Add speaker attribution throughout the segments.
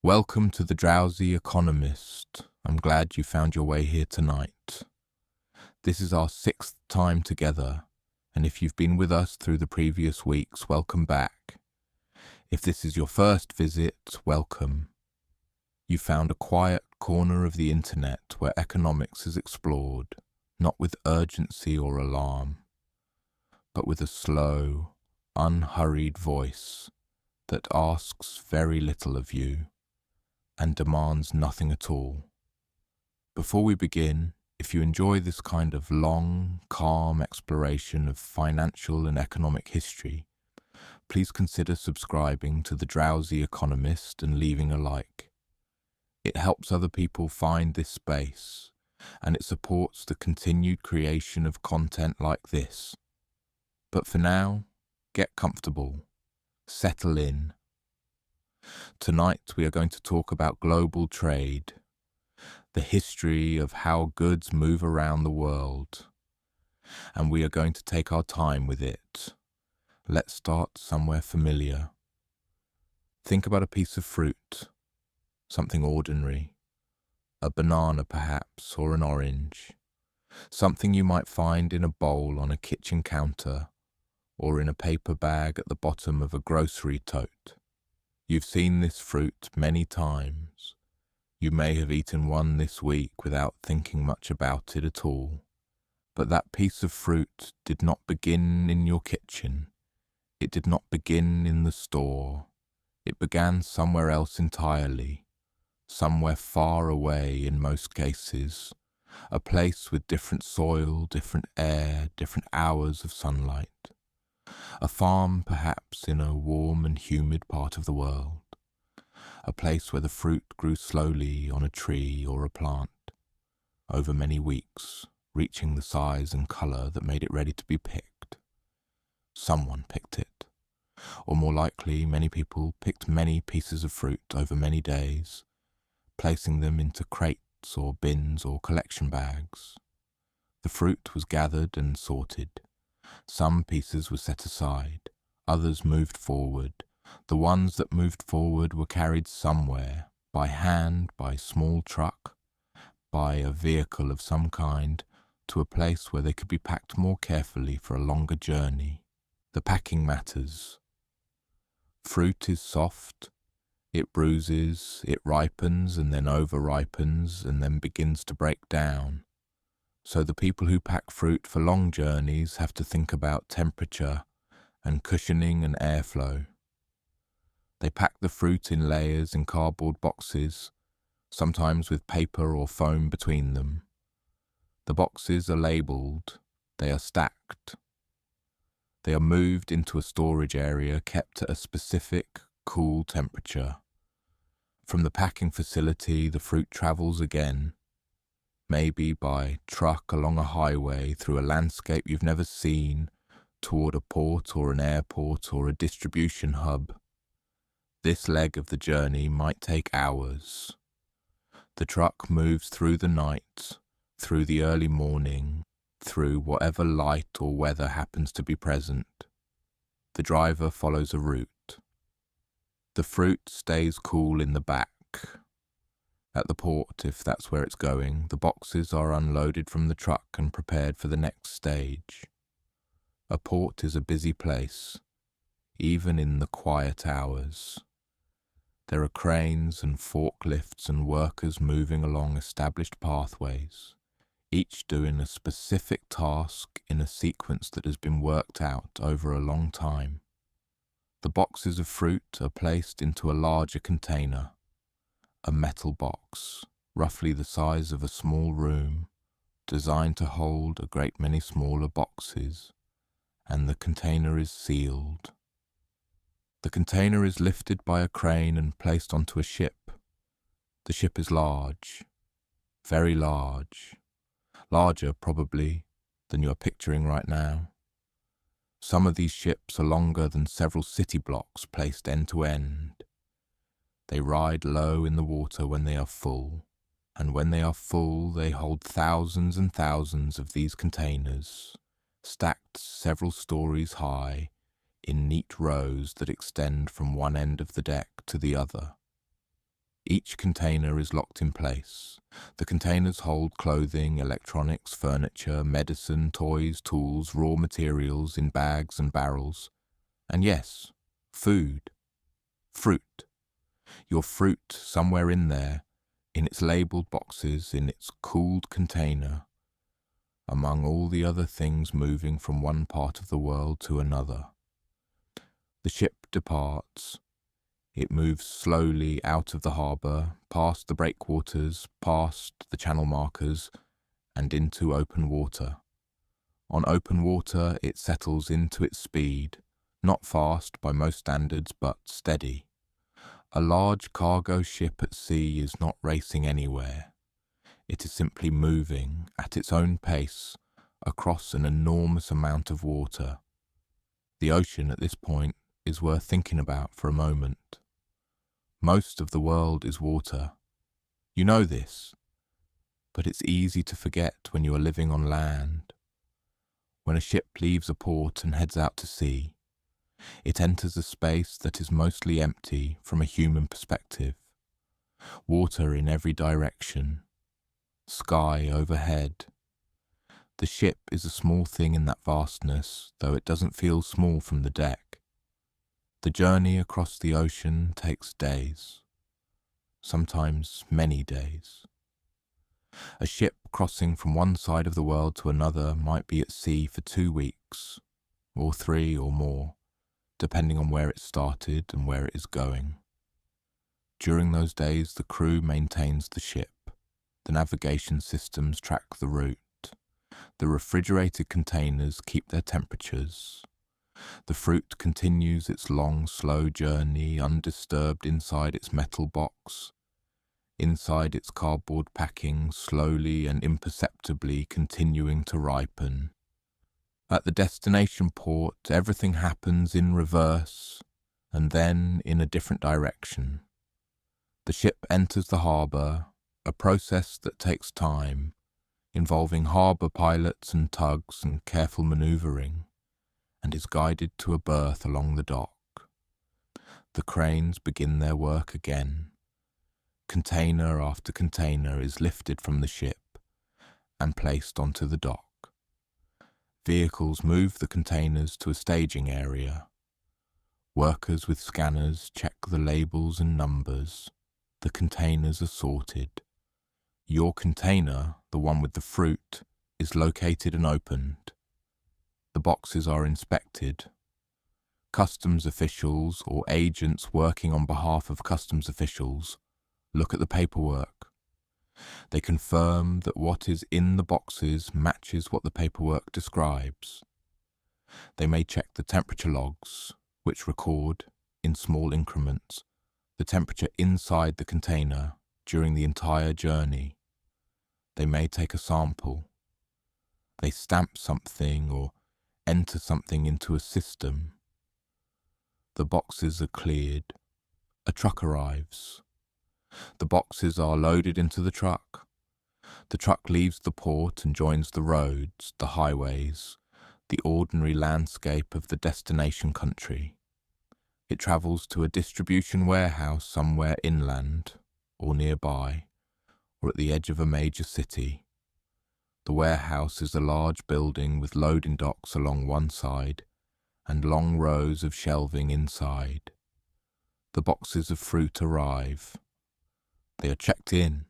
Speaker 1: Welcome to the Drowsy Economist. I'm glad you found your way here tonight. This is our sixth time together, and if you've been with us through the previous weeks, welcome back. If this is your first visit, welcome. You found a quiet corner of the internet where economics is explored, not with urgency or alarm, but with a slow, unhurried voice that asks very little of you and demands nothing at all. Before we begin, if you enjoy this kind of long, calm exploration of financial and economic history, please consider subscribing to the Drowsy Economist and leaving a like. It helps other people find this space, and it supports the continued creation of content like this. But for now, get comfortable, settle in. Tonight we are going to talk about global trade, the history of how goods move around the world, and we are going to take our time with it. Let's start somewhere familiar. Think about a piece of fruit, something ordinary, a banana perhaps, or an orange, something you might find in a bowl on a kitchen counter or in a paper bag at the bottom of a grocery tote. You've seen this fruit many times. You may have eaten one this week without thinking much about it at all. But that piece of fruit did not begin in your kitchen. It did not begin in the store. It began somewhere else entirely, somewhere far away in most cases, a place with different soil, different air, different hours of sunlight. A farm, perhaps, in a warm and humid part of the world. A place where the fruit grew slowly on a tree or a plant, over many weeks, reaching the size and colour that made it ready to be picked. Someone picked it, or more likely, many people picked many pieces of fruit over many days, placing them into crates or bins or collection bags. The fruit was gathered and sorted. Some pieces were set aside, others moved forward. The ones that moved forward were carried somewhere, by hand, by small truck, by a vehicle of some kind, to a place where they could be packed more carefully for a longer journey. The packing matters. Fruit is soft, it bruises, it ripens and then over-ripens and then begins to break down. So the people who pack fruit for long journeys have to think about temperature and cushioning and airflow. They pack the fruit in layers in cardboard boxes, sometimes with paper or foam between them. The boxes are labelled, they are stacked. They are moved into a storage area kept at a specific, cool temperature. From the packing facility, the fruit travels again, maybe by truck along a highway through a landscape you've never seen, toward a port or an airport or a distribution hub. This leg of the journey might take hours. The truck moves through the night, through the early morning, through whatever light or weather happens to be present. The driver follows a route. The fruit stays cool in the back. At the port, if that's where it's going, the boxes are unloaded from the truck and prepared for the next stage. A port is a busy place, even in the quiet hours. There are cranes and forklifts and workers moving along established pathways, each doing a specific task in a sequence that has been worked out over a long time. The boxes of fruit are placed into a larger container, a metal box, roughly the size of a small room, designed to hold a great many smaller boxes, and the container is sealed. The container is lifted by a crane and placed onto a ship. The ship is large, very large, larger probably than you are picturing right now. Some of these ships are longer than several city blocks placed end to end. They ride low in the water when they are full, and when they are full they hold thousands and thousands of these containers, stacked several stories high, in neat rows that extend from one end of the deck to the other. Each container is locked in place. The containers hold clothing, electronics, furniture, medicine, toys, tools, raw materials in bags and barrels. And yes, food. Fruit. Your fruit somewhere in there, in its labelled boxes, in its cooled container, among all the other things moving from one part of the world to another. The ship departs. It moves slowly out of the harbour, past the breakwaters, past the channel markers, and into open water. On open water, it settles into its speed, not fast by most standards, but steady. A large cargo ship at sea is not racing anywhere. It is simply moving at its own pace across an enormous amount of water. The ocean at this point is worth thinking about for a moment. Most of the world is water. You know this, but it's easy to forget when you are living on land. When a ship leaves a port and heads out to sea, it enters a space that is mostly empty from a human perspective. Water in every direction, sky overhead. The ship is a small thing in that vastness, though it doesn't feel small from the deck. The journey across the ocean takes days, sometimes many days. A ship crossing from one side of the world to another might be at sea for 2 weeks, or 3 or more, depending on where it started and where it is going. During those days, the crew maintains the ship. The navigation systems track the route. The refrigerated containers keep their temperatures. The fruit continues its long, slow journey undisturbed inside its metal box, inside its cardboard packing, slowly and imperceptibly continuing to ripen. At the destination port, everything happens in reverse, and then in a different direction. The ship enters the harbour, a process that takes time, involving harbour pilots and tugs and careful manoeuvring, and is guided to a berth along the dock. The cranes begin their work again. Container after container is lifted from the ship and placed onto the dock. Vehicles move the containers to a staging area. Workers with scanners check the labels and numbers. The containers are sorted. Your container, the one with the fruit, is located and opened. The boxes are inspected. Customs officials or agents working on behalf of customs officials look at the paperwork. They confirm that what is in the boxes matches what the paperwork describes. They may check the temperature logs, which record, in small increments, the temperature inside the container during the entire journey. They may take a sample. They stamp something or enter something into a system. The boxes are cleared. A truck arrives. The boxes are loaded into the truck. The truck leaves the port and joins the roads, the highways, the ordinary landscape of the destination country. It travels to a distribution warehouse somewhere inland or nearby, or at the edge of a major city. The warehouse is a large building with loading docks along one side and long rows of shelving inside. The boxes of fruit arrive. They are checked in.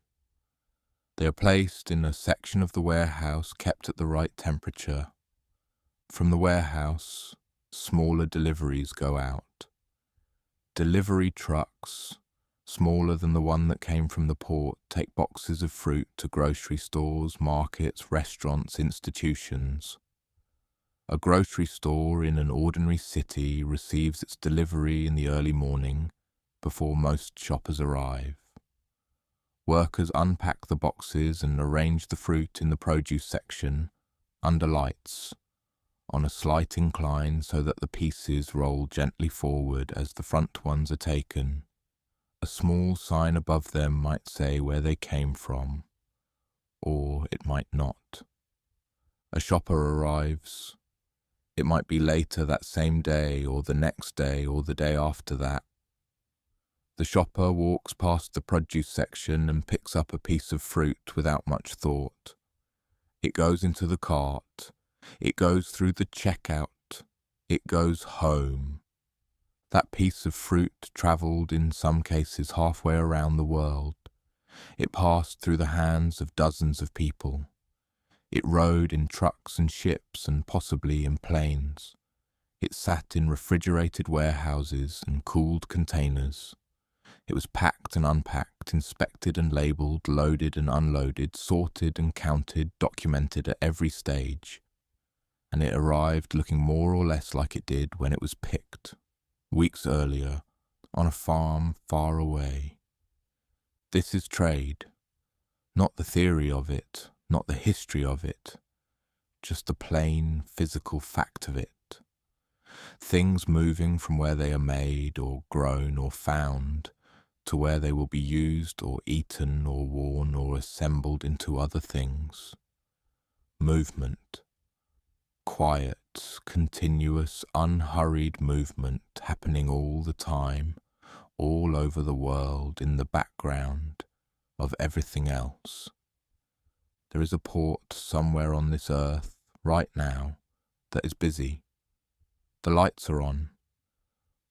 Speaker 1: They are placed in a section of the warehouse kept at the right temperature. From the warehouse, smaller deliveries go out. Delivery trucks, smaller than the one that came from the port, take boxes of fruit to grocery stores, markets, restaurants, institutions. A grocery store in an ordinary city receives its delivery in the early morning before most shoppers arrive. Workers unpack the boxes and arrange the fruit in the produce section under lights, on a slight incline so that the pieces roll gently forward as the front ones are taken. A small sign above them might say where they came from, or it might not. A shopper arrives. It might be later that same day, or the next day, or the day after that. The shopper walks past the produce section and picks up a piece of fruit without much thought. It goes into the cart. It goes through the checkout. It goes home. That piece of fruit travelled in some cases halfway around the world. It passed through the hands of dozens of people. It rode in trucks and ships and possibly in planes. It sat in refrigerated warehouses and cooled containers. It was packed and unpacked, inspected and labelled, loaded and unloaded, sorted and counted, documented at every stage. And it arrived looking more or less like it did when it was picked, weeks earlier, on a farm far away. This is trade, not the theory of it, not the history of it, just the plain physical fact of it. Things moving from where they are made or grown or found to where they will be used or eaten or worn or assembled into other things. Movement. Quiet, continuous, unhurried movement happening all the time, all over the world, in the background of everything else. There is a port somewhere on this earth, right now, that is busy. The lights are on.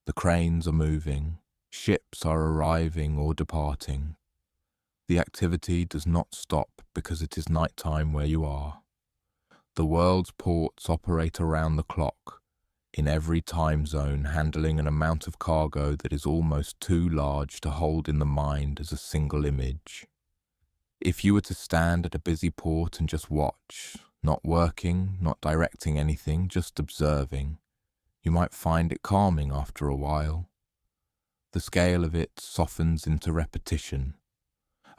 Speaker 1: The cranes are moving. Ships are arriving or departing. The activity does not stop because it is night time where you are. The world's ports operate around the clock, in every time zone, handling an amount of cargo that is almost too large to hold in the mind as a single image. If you were to stand at a busy port and just watch, not working, not directing anything, just observing, you might find it calming after a while. The scale of it softens into repetition.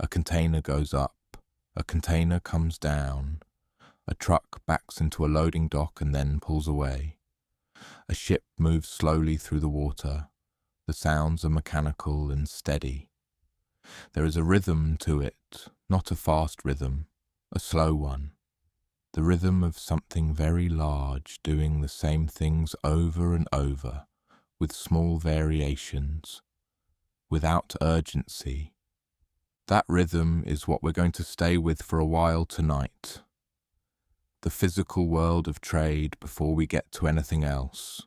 Speaker 1: A container goes up, a container comes down, a truck backs into a loading dock and then pulls away. A ship moves slowly through the water. The sounds are mechanical and steady. There is a rhythm to it, not a fast rhythm, a slow one. The rhythm of something very large doing the same things over and over, with small variations, without urgency. That rhythm is what we're going to stay with for a while tonight. The physical world of trade before we get to anything else.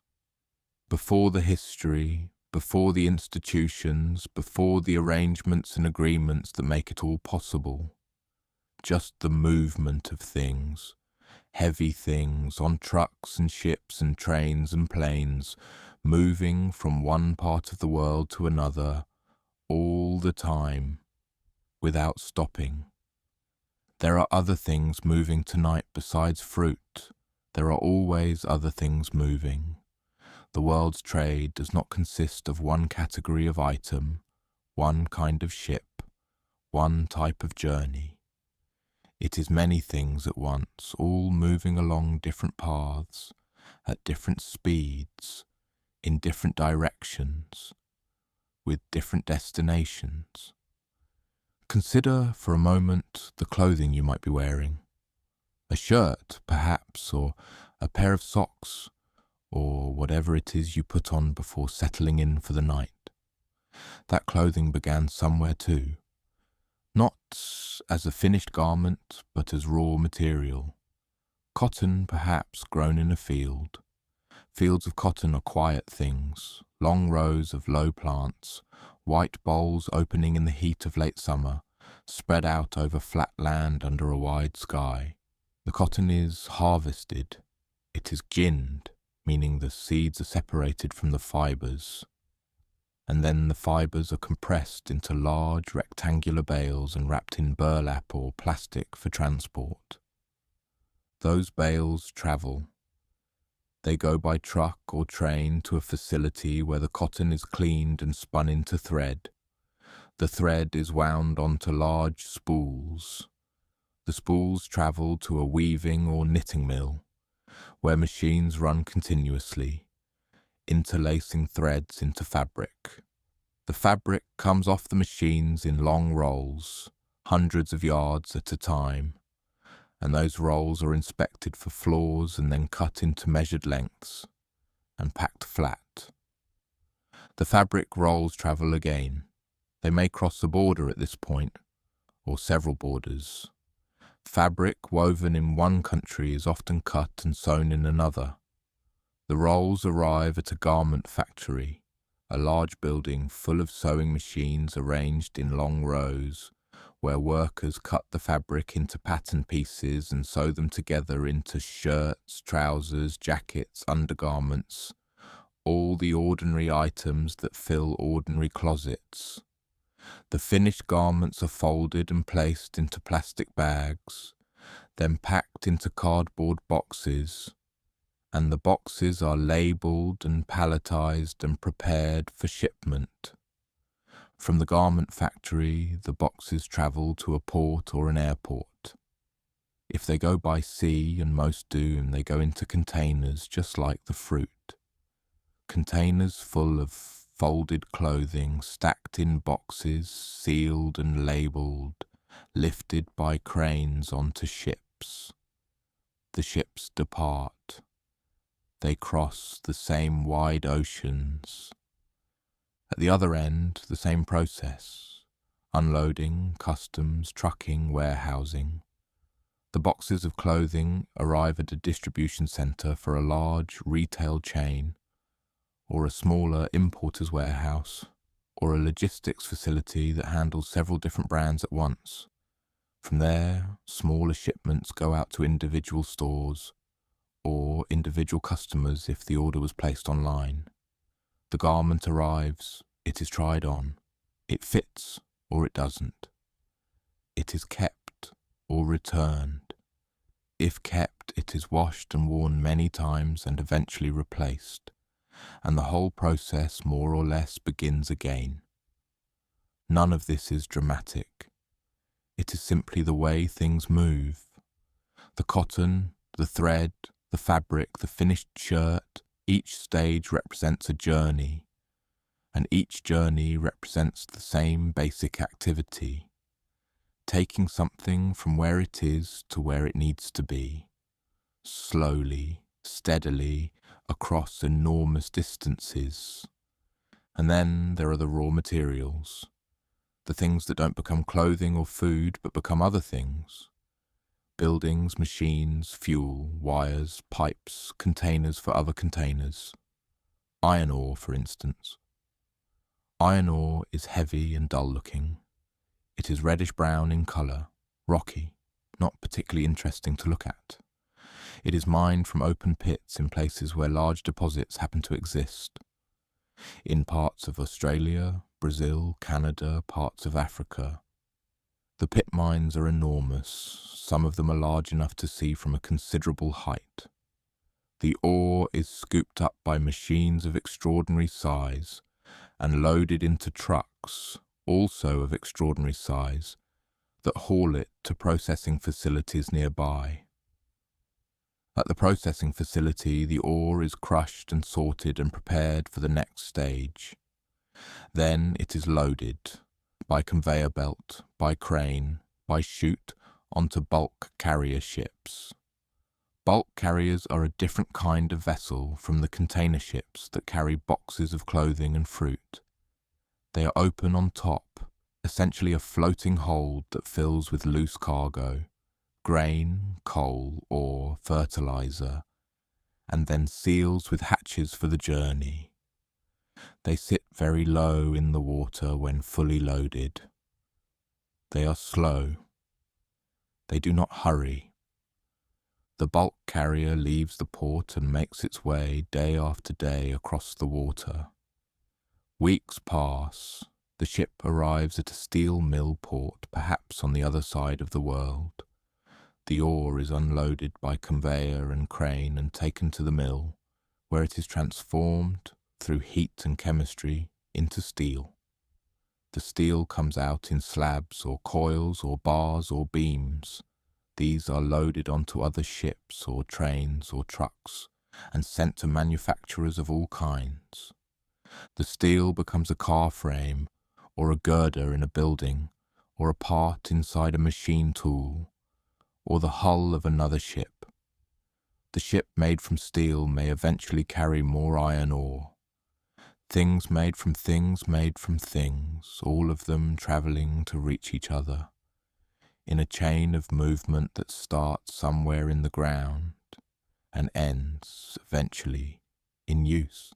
Speaker 1: Before the history, before the institutions, before the arrangements and agreements that make it all possible. Just the movement of things, heavy things on trucks and ships and trains and planes, moving from one part of the world to another, all the time, without stopping. There are other things moving tonight besides fruit. There are always other things moving. The world's trade does not consist of one category of item, one kind of ship, one type of journey. It is many things at once, all moving along different paths, at different speeds, in different directions, with different destinations. Consider for a moment the clothing you might be wearing. A shirt, perhaps, or a pair of socks, or whatever it is you put on before settling in for the night. That clothing began somewhere too, not as a finished garment, but as raw material. Cotton, perhaps, grown in a field. Fields of cotton are quiet things, long rows of low plants, white bowls opening in the heat of late summer, spread out over flat land under a wide sky. The cotton is harvested. It is ginned, meaning the seeds are separated from the fibres. And then the fibres are compressed into large rectangular bales and wrapped in burlap or plastic for transport. Those bales travel. They go by truck or train to a facility where the cotton is cleaned and spun into thread. The thread is wound onto large spools. The spools travel to a weaving or knitting mill, where machines run continuously, interlacing threads into fabric. The fabric comes off the machines in long rolls, hundreds of yards at a time, and those rolls are inspected for flaws and then cut into measured lengths and packed flat. The fabric rolls travel again, They may cross a border at this point, or several borders. Fabric woven in one country is often cut and sewn in another. The rolls arrive at a garment factory, a large building full of sewing machines arranged in long rows, where workers cut the fabric into pattern pieces and sew them together into shirts, trousers, jackets, undergarments, all the ordinary items that fill ordinary closets. The finished garments are folded and placed into plastic bags, then packed into cardboard boxes, and the boxes are labelled and palletized and prepared for shipment. From the garment factory, the boxes travel to a port or an airport. If they go by sea, and most do, they go into containers just like the fruit. Containers full of folded clothing, stacked in boxes, sealed and labelled, lifted by cranes onto ships. The ships depart. They cross the same wide oceans. At the other end, the same process: unloading, customs, trucking, warehousing. The boxes of clothing arrive at a distribution centre for a large retail chain, or a smaller importer's warehouse, or a logistics facility that handles several different brands at once. From there, smaller shipments go out to individual stores, or individual customers if the order was placed online. The garment arrives, it is tried on, it fits or it doesn't. It is kept or returned. If kept, it is washed and worn many times and eventually replaced, and the whole process more or less begins again. None of this is dramatic. It is simply the way things move. The cotton, the thread, the fabric, the finished shirt, each stage represents a journey, and each journey represents the same basic activity: taking something from where it is to where it needs to be, slowly, steadily, across enormous distances. And then there are the raw materials, the things that don't become clothing or food but become other things: buildings, machines, fuel, wires, pipes, containers for other containers. Iron ore, for instance. Iron ore is heavy and dull-looking. It is reddish-brown in colour, rocky, not particularly interesting to look at. It is mined from open pits in places where large deposits happen to exist. In parts of Australia, Brazil, Canada, parts of Africa. The pit mines are enormous. Some of them are large enough to see from a considerable height. The ore is scooped up by machines of extraordinary size and loaded into trucks, also of extraordinary size, that haul it to processing facilities nearby. At the processing facility, the ore is crushed and sorted and prepared for the next stage. Then it is loaded, by conveyor belt, by crane, by chute, onto bulk carrier ships. Bulk carriers are a different kind of vessel from the container ships that carry boxes of clothing and fruit. They are open on top, essentially a floating hold that fills with loose cargo: grain, coal, ore, fertilizer, and then seals with hatches for the journey. They sit very low in the water when fully loaded. They are slow. They do not hurry. The bulk carrier leaves the port and makes its way day after day across the water. Weeks pass. The ship arrives at a steel mill port, perhaps on the other side of the world. The ore is unloaded by conveyor and crane and taken to the mill, where it is transformed, through heat and chemistry, into steel. The steel comes out in slabs or coils or bars or beams. These are loaded onto other ships or trains or trucks and sent to manufacturers of all kinds. The steel becomes a car frame or a girder in a building or a part inside a machine tool or the hull of another ship. The ship made from steel may eventually carry more iron ore. Things made from things made from things, all of them travelling to reach each other, in a chain of movement that starts somewhere in the ground and ends, eventually, in use.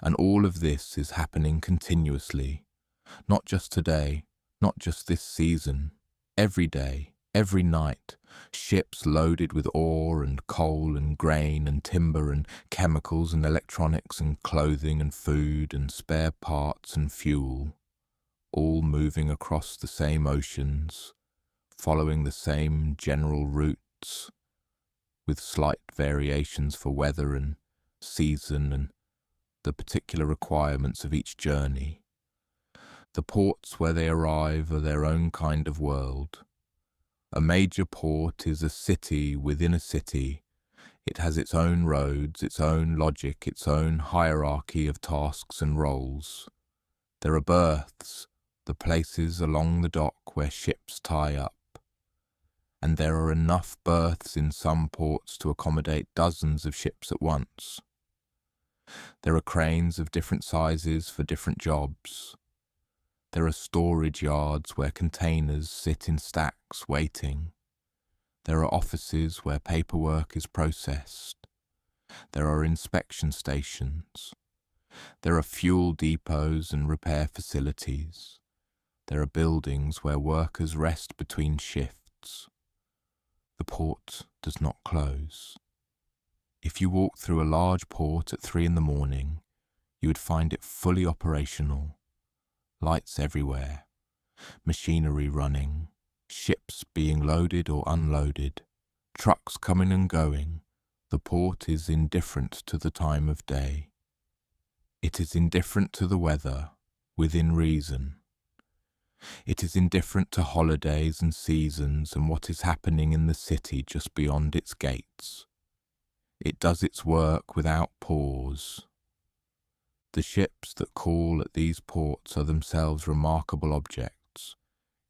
Speaker 1: And all of this is happening continuously, not just today, not just this season, every day, every night, ships loaded with ore and coal and grain and timber and chemicals and electronics and clothing and food and spare parts and fuel, all moving across the same oceans, following the same general routes, with slight variations for weather and season and the particular requirements of each journey. The ports where they arrive are their own kind of world. A major port is a city within a city. It has its own roads, its own logic, its own hierarchy of tasks and roles. There are berths, the places along the dock where ships tie up. And there are enough berths in some ports to accommodate dozens of ships at once. There are cranes of different sizes for different jobs. There are storage yards where containers sit in stacks waiting. There are offices where paperwork is processed. There are inspection stations. There are fuel depots and repair facilities. There are buildings where workers rest between shifts. The port does not close. If you walk through a large port at 3 a.m, you would find it fully operational. Lights everywhere, machinery running, ships being loaded or unloaded, trucks coming and going. The port is indifferent to the time of day. It is indifferent to the weather, within reason. It is indifferent to holidays and seasons and what is happening in the city just beyond its gates. It does its work without pause. The ships that call at these ports are themselves remarkable objects,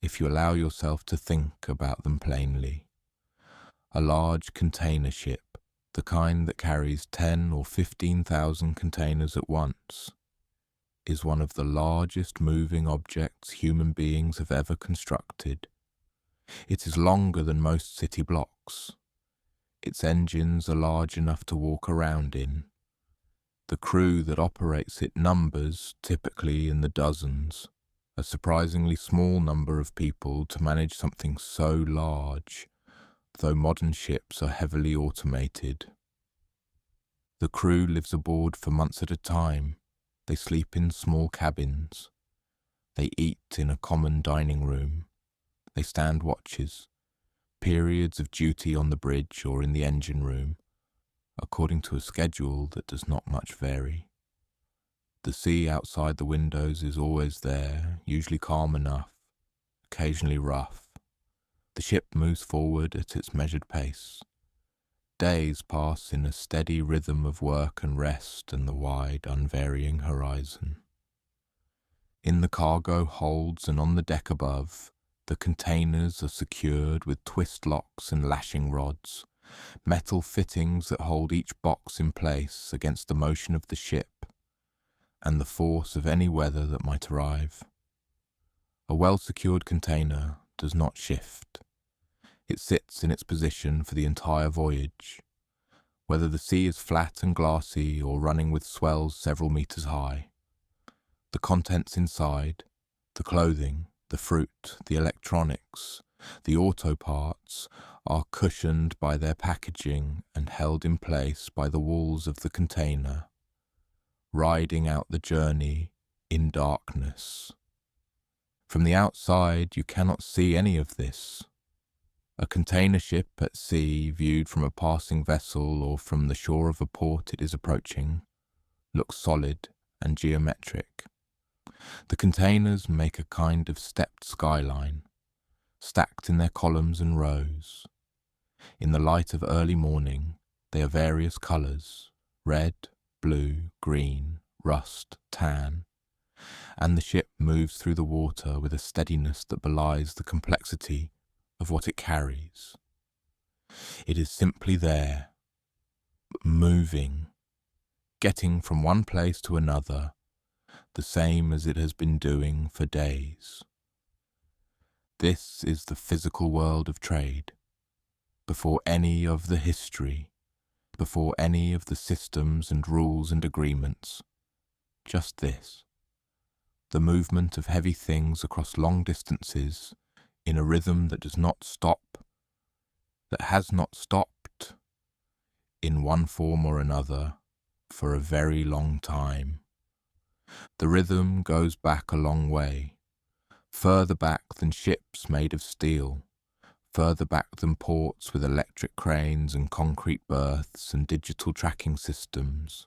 Speaker 1: if you allow yourself to think about them plainly. A large container ship, the kind that carries 10 or 15,000 containers at once, is one of the largest moving objects human beings have ever constructed. It is longer than most city blocks. Its engines are large enough to walk around in. The crew that operates it numbers, typically in the dozens, a surprisingly small number of people to manage something so large, though modern ships are heavily automated. The crew lives aboard for months at a time. They sleep in small cabins. They eat in a common dining room. They stand watches, periods of duty on the bridge or in the engine room, according to a schedule that does not much vary. The sea outside the windows is always there, usually calm enough, occasionally rough. The ship moves forward at its measured pace. Days pass in a steady rhythm of work and rest and the wide, unvarying horizon. In the cargo holds and on the deck above, the containers are secured with twist locks and lashing rods, metal fittings that hold each box in place against the motion of the ship and the force of any weather that might arrive. A well-secured container does not shift. It sits in its position for the entire voyage, whether the sea is flat and glassy or running with swells several meters high. The contents inside, the clothing, the fruit, the electronics, the auto parts, are cushioned by their packaging and held in place by the walls of the container, riding out the journey in darkness. From the outside, you cannot see any of this. A container ship at sea, viewed from a passing vessel or from the shore of a port it is approaching, looks solid and geometric. The containers make a kind of stepped skyline, stacked in their columns and rows. In the light of early morning, they are various colours: red, blue, green, rust, tan, and the ship moves through the water with a steadiness that belies the complexity of what it carries. It is simply there, moving, getting from one place to another, the same as it has been doing for days. This is the physical world of trade, before any of the history, before any of the systems and rules and agreements. Just this, the movement of heavy things across long distances in a rhythm that does not stop, that has not stopped, in one form or another, for a very long time. The rhythm goes back a long way, further back than ships made of steel, further back than ports with electric cranes and concrete berths and digital tracking systems.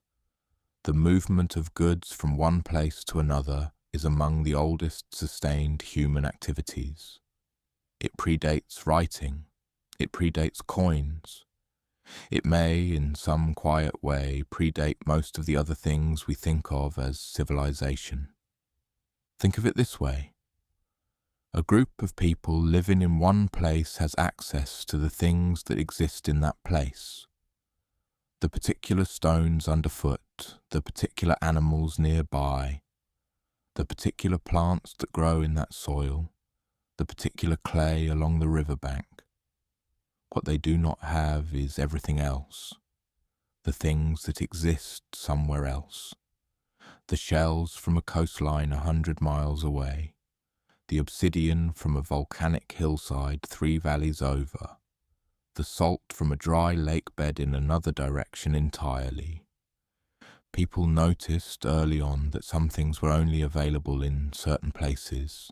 Speaker 1: The movement of goods from one place to another is among the oldest sustained human activities. It predates writing. It predates coins. It may, in some quiet way, predate most of the other things we think of as civilization. Think of it this way. A group of people living in one place has access to the things that exist in that place. The particular stones underfoot, the particular animals nearby, the particular plants that grow in that soil, the particular clay along the riverbank. What they do not have is everything else, the things that exist somewhere else. The shells from a coastline 100 miles away, the obsidian from a volcanic hillside 3 valleys over, the salt from a dry lake bed in another direction entirely. People noticed early on that some things were only available in certain places,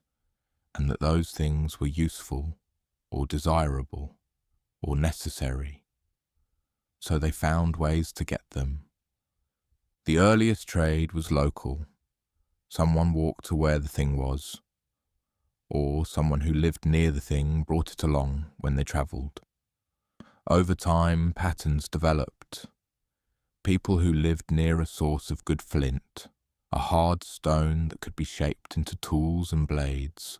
Speaker 1: and that those things were useful or desirable or necessary. So they found ways to get them. The earliest trade was local. Someone walked to where the thing was, or someone who lived near the thing brought it along when they travelled. Over time, patterns developed. People who lived near a source of good flint, a hard stone that could be shaped into tools and blades,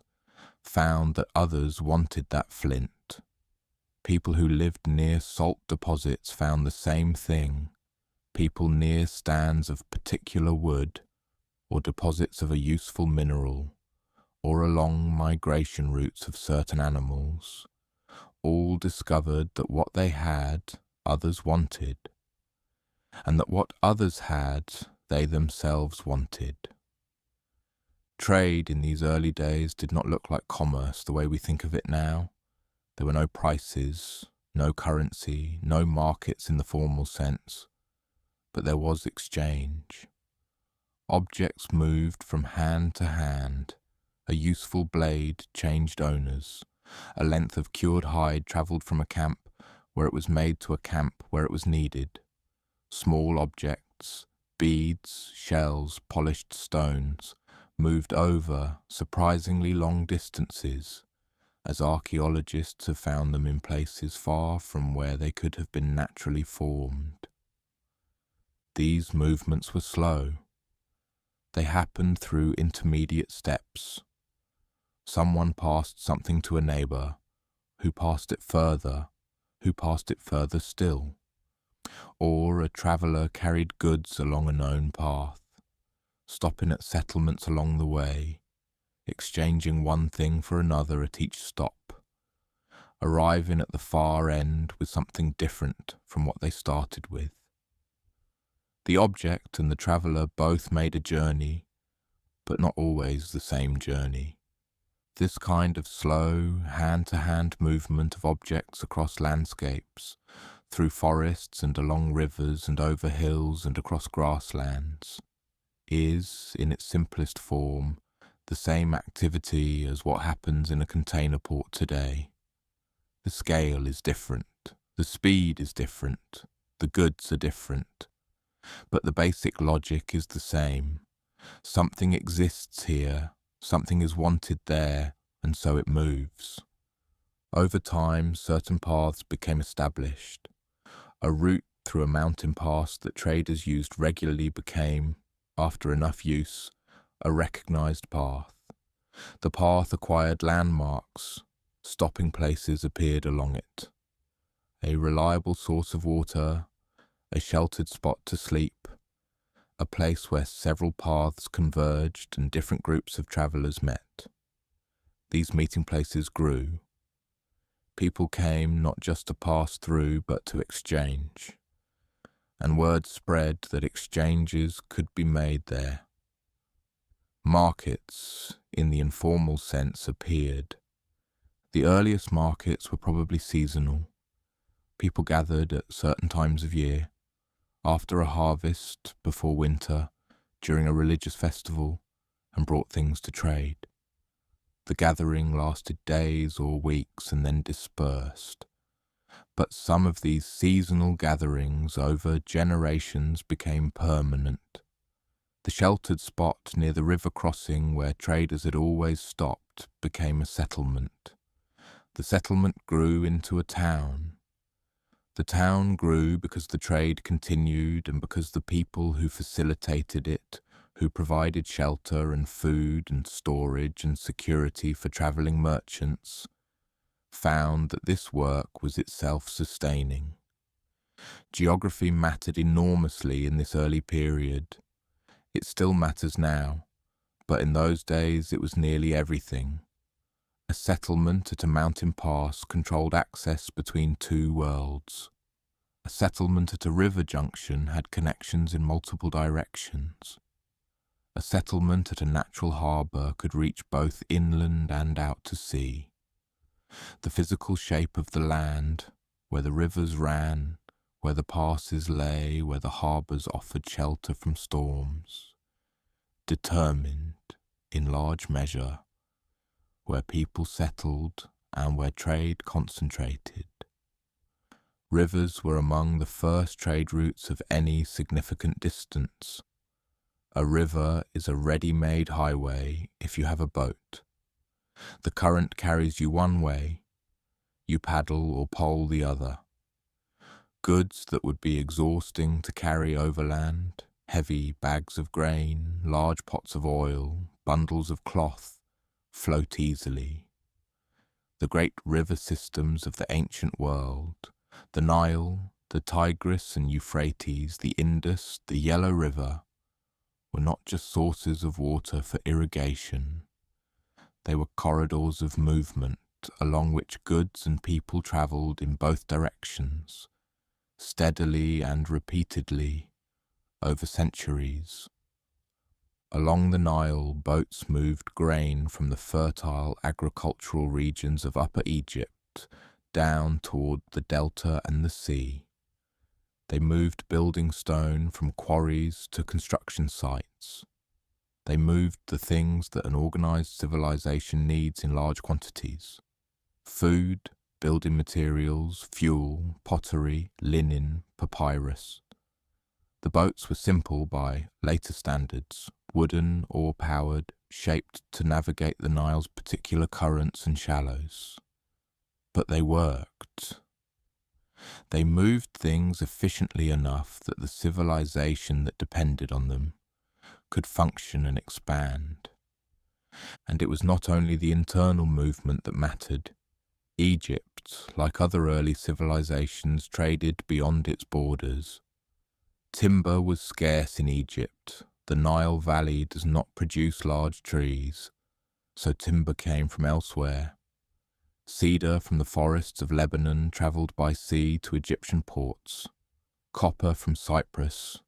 Speaker 1: found that others wanted that flint. People who lived near salt deposits found the same thing. People near stands of particular wood, or deposits of a useful mineral, or along migration routes of certain animals, all discovered that what they had, others wanted, and that what others had, they themselves wanted. Trade in these early days did not look like commerce the way we think of it now. There were no prices, no currency, no markets in the formal sense, but there was exchange. Objects moved from hand to hand. A useful blade changed owners. A length of cured hide travelled from a camp where it was made to a camp where it was needed. Small objects, beads, shells, polished stones, moved over surprisingly long distances, as archaeologists have found them in places far from where they could have been naturally formed. These movements were slow. They happened through intermediate steps. Someone passed something to a neighbour, who passed it further, who passed it further still. Or a traveller carried goods along a known path, stopping at settlements along the way, exchanging one thing for another at each stop, arriving at the far end with something different from what they started with. The object and the traveller both made a journey, but not always the same journey. This kind of slow, hand-to-hand movement of objects across landscapes, through forests and along rivers and over hills and across grasslands, is, in its simplest form, the same activity as what happens in a container port today. The scale is different, the speed is different, the goods are different, but the basic logic is the same. Something exists here, something is wanted there, and so it moves. Over time, certain paths became established. A route through a mountain pass that traders used regularly became, after enough use, a recognized path. The path acquired landmarks. Stopping places appeared along it. A reliable source of water, a sheltered spot to sleep, a place where several paths converged and different groups of travellers met. These meeting places grew. People came not just to pass through, but to exchange. And word spread that exchanges could be made there. Markets, in the informal sense, appeared. The earliest markets were probably seasonal. People gathered at certain times of year, after a harvest, before winter, during a religious festival, and brought things to trade. The gathering lasted days or weeks and then dispersed. But some of these seasonal gatherings over generations became permanent. The sheltered spot near the river crossing where traders had always stopped became a settlement. The settlement grew into a town. The town grew because the trade continued and because the people who facilitated it, who provided shelter and food and storage and security for travelling merchants, found that this work was itself sustaining. Geography mattered enormously in this early period. It still matters now, but in those days it was nearly everything. A settlement at a mountain pass controlled access between two worlds. A settlement at a river junction had connections in multiple directions. A settlement at a natural harbour could reach both inland and out to sea. The physical shape of the land, where the rivers ran, where the passes lay, where the harbours offered shelter from storms, determined, in large measure, where people settled and where trade concentrated. Rivers were among the first trade routes of any significant distance. A river is a ready-made highway if you have a boat. The current carries you one way, you paddle or pole the other. Goods that would be exhausting to carry overland, heavy bags of grain, large pots of oil, bundles of cloth, float easily. The great river systems of the ancient world, the Nile, the Tigris and Euphrates, the Indus, the Yellow River, were not just sources of water for irrigation. They were corridors of movement along which goods and people travelled in both directions, steadily and repeatedly, over centuries. Along the Nile, boats moved grain from the fertile agricultural regions of Upper Egypt down toward the delta and the sea. They moved building stone from quarries to construction sites. They moved the things that an organized civilization needs in large quantities: food, building materials, fuel, pottery, linen, papyrus. The boats were simple by later standards, wooden or powered, shaped to navigate the Nile's particular currents and shallows. But they worked. They moved things efficiently enough that the civilization that depended on them could function and expand. And it was not only the internal movement that mattered. Egypt, like other early civilizations, traded beyond its borders. Timber was scarce in Egypt. The Nile Valley does not produce large trees, so timber came from elsewhere. Cedar from the forests of Lebanon travelled by sea to Egyptian ports, copper from Cyprus,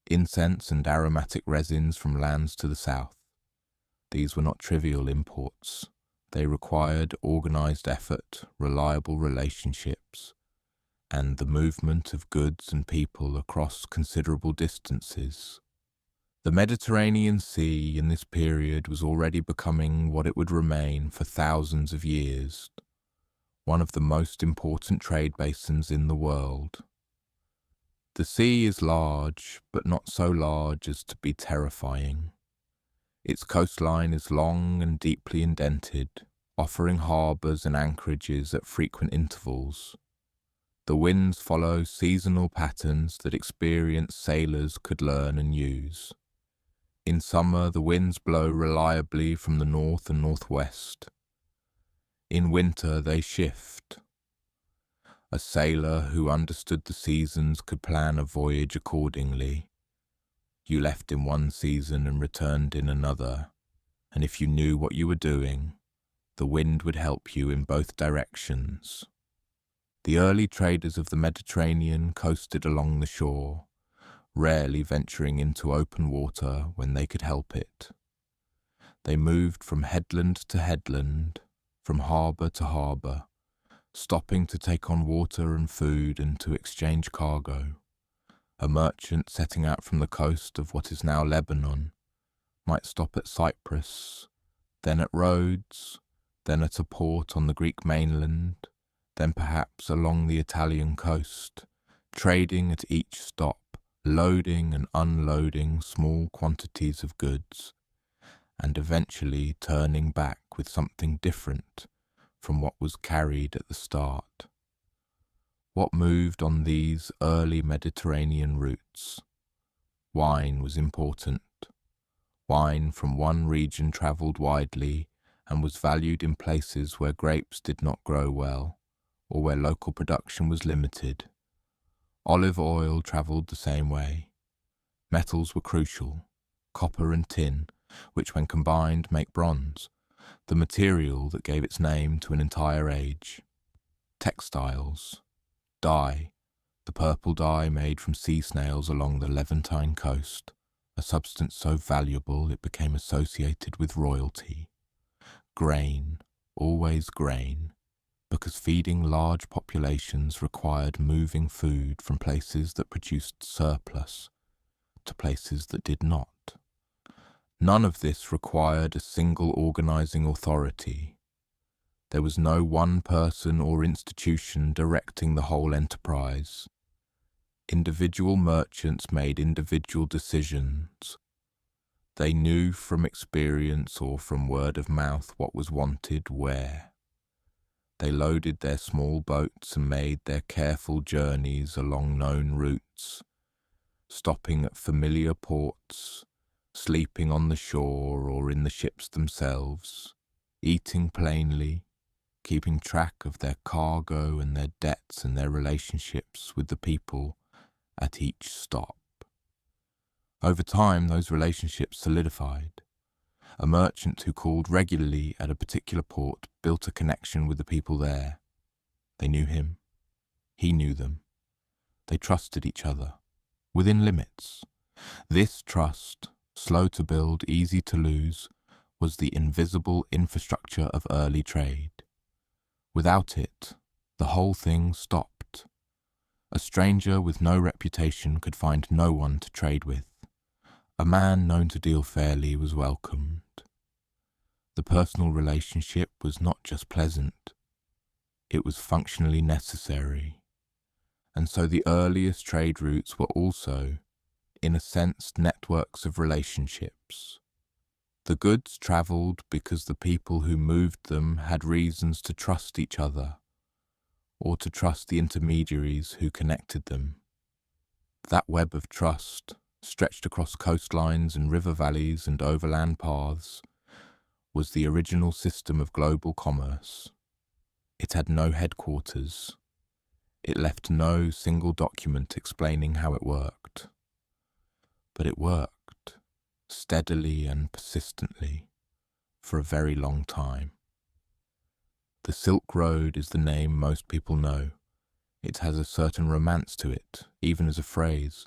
Speaker 1: incense and aromatic resins from lands to the south. These were not trivial imports. They required organised effort, reliable relationships, and the movement of goods and people across considerable distances. The Mediterranean Sea in this period was already becoming what it would remain for thousands of years, one of the most important trade basins in the world. The sea is large, but not so large as to be terrifying. Its coastline is long and deeply indented, offering harbours and anchorages at frequent intervals. The winds follow seasonal patterns that experienced sailors could learn and use. In summer, the winds blow reliably from the north and northwest. In winter, they shift. A sailor who understood the seasons could plan a voyage accordingly. You left in one season and returned in another, and if you knew what you were doing, the wind would help you in both directions. The early traders of the Mediterranean coasted along the shore, rarely venturing into open water when they could help it. They moved from headland to headland, from harbour to harbour, stopping to take on water and food and to exchange cargo. A merchant setting out from the coast of what is now Lebanon might stop at Cyprus, then at Rhodes, then at a port on the Greek mainland, then perhaps along the Italian coast, trading at each stop, loading and unloading small quantities of goods, and eventually turning back with something different from what was carried at the start. What moved on these early Mediterranean routes? Wine was important. Wine from one region travelled widely and was valued in places where grapes did not grow well, or where local production was limited. Olive oil travelled the same way. Metals were crucial. Copper and tin, which when combined make bronze, the material that gave its name to an entire age. Textiles. Dye, the purple dye made from sea snails along the Levantine coast, a substance so valuable it became associated with royalty. Grain, always grain, because feeding large populations required moving food from places that produced surplus to places that did not. None of this required a single organizing authority. There was no one person or institution directing the whole enterprise. Individual merchants made individual decisions. They knew from experience or from word of mouth what was wanted where. They loaded their small boats and made their careful journeys along known routes, stopping at familiar ports, sleeping on the shore or in the ships themselves, eating plainly, keeping track of their cargo and their debts and their relationships with the people at each stop. Over time, those relationships solidified. A merchant who called regularly at a particular port built a connection with the people there. They knew him. He knew them. They trusted each other, within limits. This trust, slow to build, easy to lose, was the invisible infrastructure of early trade. Without it, the whole thing stopped. A stranger with no reputation could find no one to trade with. A man known to deal fairly was welcomed. The personal relationship was not just pleasant, it was functionally necessary. And so the earliest trade routes were also, in a sense, networks of relationships. The goods travelled because the people who moved them had reasons to trust each other, or to trust the intermediaries who connected them. That web of trust, stretched across coastlines and river valleys and overland paths, was the original system of global commerce. It had no headquarters. It left no single document explaining how it worked. But it worked, steadily and persistently, for a very long time. The Silk Road is the name most people know. It has a certain romance to it, even as a phrase.